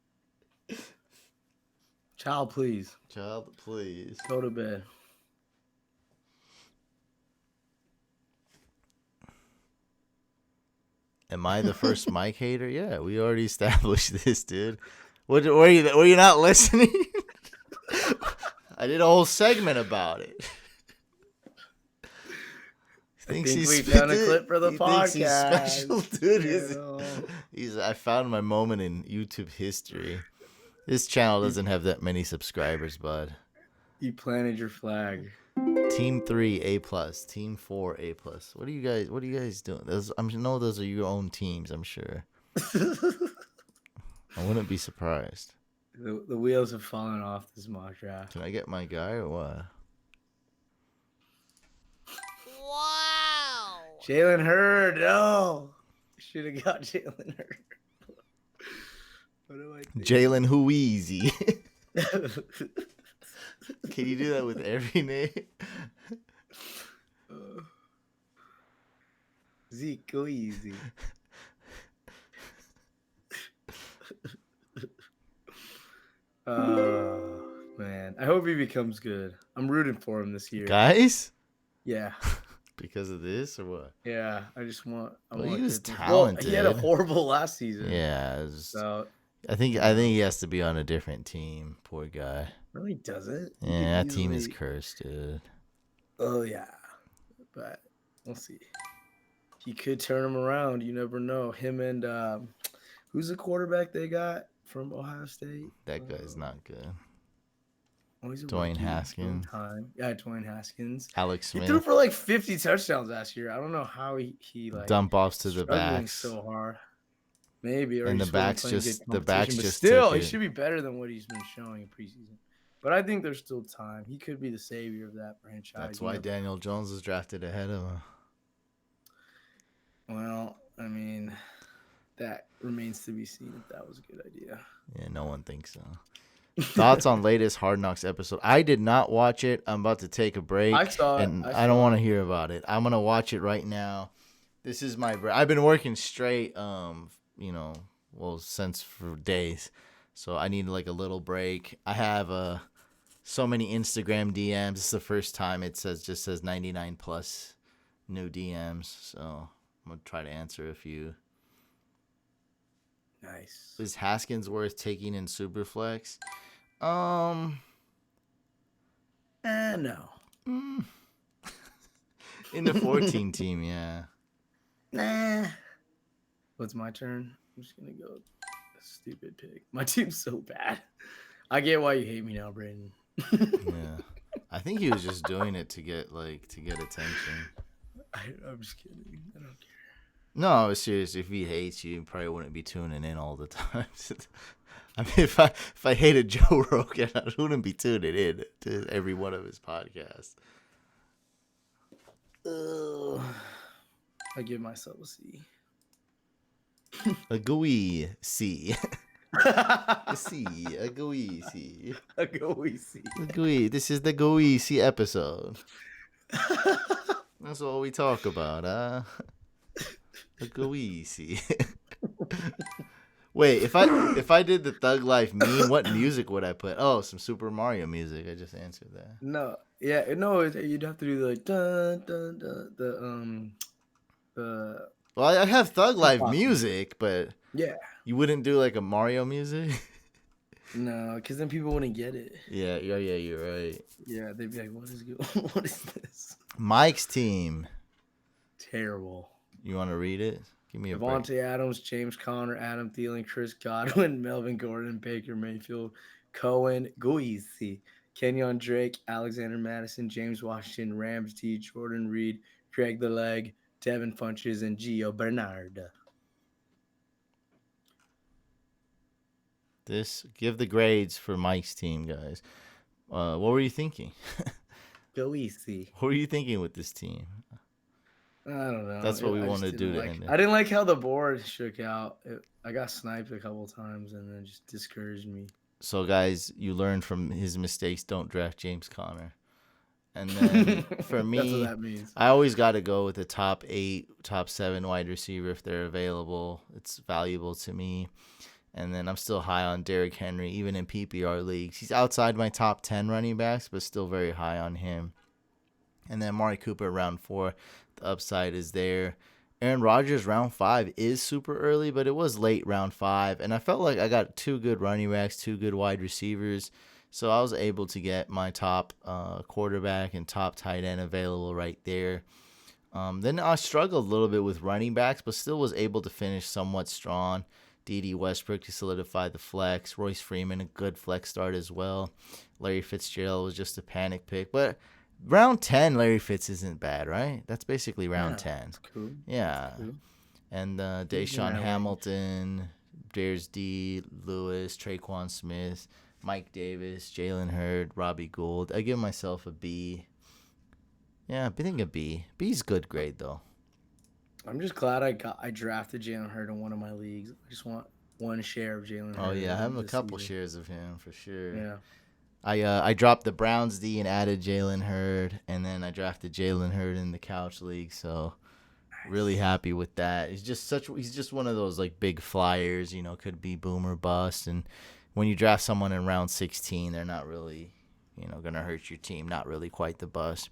Child, please. Child, please. Go to bed. Am I the first Mike hater? Yeah, we already established this, dude. Were you not listening? I did a whole segment about it. I think we've done a clip for the Thinks he's podcast. special, dude. You know. I found my moment in YouTube history. This channel doesn't have that many subscribers, bud. You planted your flag. Team 3 A+, Team 4 A+. What are you guys doing? I know those are your own teams, I'm sure. I wouldn't be surprised. The wheels have fallen off this mock draft. Can I get my guy or what? Wow. Jalen Hurd, no. Should have got Jalen Hurd. What do I think? Jalen Hueezy. Can you do that with every name? Zeke, go easy. Oh, man. I hope he becomes good. I'm rooting for him this year. Guys? Yeah. Because of this or what? Yeah. I just want. Well, he was Well, talented. he had a horrible last season. Yeah. So, I think he has to be on a different team. Poor guy. no, he doesn't. He Yeah, could that team is easily- cursed, dude. Oh, yeah. But we'll see. He could turn him around. You never know. Him and who's the quarterback they got from Ohio State? That guy's not good. Oh, he's a Dwayne rookie. Haskins. Time. Yeah, Dwayne Haskins. Alex He Smith. threw for like 50 touchdowns last year. I don't know how he like Dump offs to the struggling backs. so hard. Maybe, or And he the just wasn't backs playing just- good the backs competition, but just still, took he it. should be better than what he's been showing in preseason. But I think there's still time. He could be the savior of that franchise. That's You why never- Daniel Jones was drafted ahead of him. Well, I mean, that remains to be seen if that was a good idea. Yeah, no one thinks so. Thoughts on latest Hard Knocks episode? I did not watch it. I'm about to take a break. I saw it. And I don't want to hear about it. I'm gonna watch it right now. This is my break. I've been working straight, since for days. So I need like a little break. I have so many Instagram DMs. This is the first time it just says 99 plus new DMs. So I'm gonna try to answer a few. Nice. Is Haskins worth taking in Superflex? No. In the 14 team, yeah. Nah. What's my turn? I'm just gonna go stupid pick. My team's so bad. I get why you hate me now, Brandon. Yeah. I think he was just doing it to get attention. I'm just kidding. I don't care. No, I was serious. If he hates you, he probably wouldn't be tuning in all the time. I mean, if I hated Joe Rogan, I wouldn't be tuning in to every one of his podcasts. I give myself a C. A gooey C. A C. A gooey C. A gooey C. A gooey. This is the gooey C episode. That's all we talk about, huh? A gooey C. Wait, if I did the Thug Life meme, what music would I put? Oh, some Super Mario music. I just answered that. No, yeah, no, you'd have to do like dun, dun, dun, Well, I have Thug Life music, but yeah, you wouldn't do like a Mario music? no, because then people wouldn't get it. Yeah, you're right. Yeah, they'd be like, "What is good? What is this?" Mike's team. Terrible. You want to read it? Give me a break. Devontae Adams, James Conner, Adam Thielen, Chris Godwin, Melvin Gordon, Baker Mayfield, Cohen, Goeasy, Kenyon Drake, Alexander Madison, James Washington, Rams D, Jordan Reed, Greg the Leg, Devin Funches, and Gio Bernard. Give the grades for Mike's team, guys. What were you thinking? Goeasy. What were you thinking with this team? I don't know. That's what we wanted to do to like, end it. I didn't like how the board shook out. I got sniped a couple times and then just discouraged me. So, guys, you learn from his mistakes. Don't draft James Conner. And then for me, That's what that means. I always got to go with the top 8, top 7 wide receiver if they're available. It's valuable to me. And then I'm still high on Derrick Henry, even in PPR leagues. He's outside my top 10 running backs, but still very high on him. And then Amari Cooper, round 4. The upside is there. Aaron Rodgers, round 5 is super early, but it was late round 5. And I felt like I got 2 good running backs, 2 good wide receivers. So I was able to get my top quarterback and top tight end available right there. Then I struggled a little bit with running backs, but still was able to finish somewhat strong. D.D. Westbrook to solidify the flex. Royce Freeman, a good flex start as well. Larry Fitzgerald was just a panic pick. But round 10, Larry Fitz isn't bad, right? That's basically round 10. That's cool. Yeah. That's cool. And Deshaun Hamilton, there's D. Lewis, Traquan Smith, Mike Davis, Jalen Hurd, Robbie Gould. I give myself a B. Yeah, I think a B. B's good grade, though. I'm just glad I drafted Jalen Hurd in one of my leagues. I just want one share of Jalen Hurd. Oh, yeah, I have a couple shares of him for sure. Yeah. I dropped the Browns D and added Jalen Hurd, and then I drafted Jalen Hurd in the couch league, so really happy with that. He's just one of those like big flyers, could be boom or bust, and when you draft someone in round 16, they're not really, gonna hurt your team, not really quite the bust.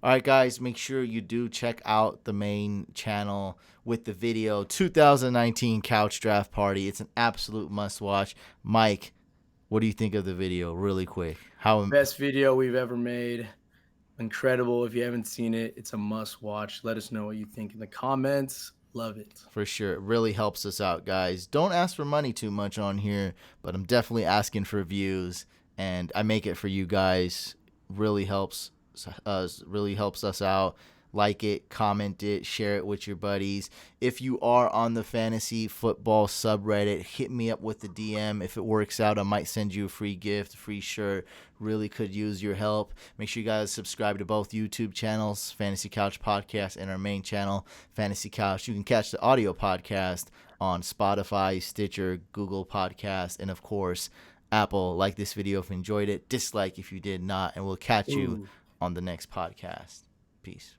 All right, guys, make sure you do check out the main channel with the video 2019 Couch Draft Party. It's an absolute must watch. Mike, what do you think of the video? Really quick. Best video we've ever made. Incredible. If you haven't seen it, it's a must watch. Let us know what you think in the comments. Love it. For sure. It really helps us out, guys. Don't ask for money too much on here, but I'm definitely asking for views, and I make it for you guys. Really helps us out. Like it, comment it, share it with your buddies. If you are on the fantasy football subreddit, hit me up with the DM. If it works out, I might send you a free gift, a free shirt. Really could use your help. Make sure you guys subscribe to both YouTube channels, Fantasy Couch Podcast, and our main channel, Fantasy Couch. You can catch the audio podcast on Spotify, Stitcher, Google Podcasts, and of course, Apple. Like this video if you enjoyed it. Dislike if you did not. And we'll catch you on the next podcast. Peace.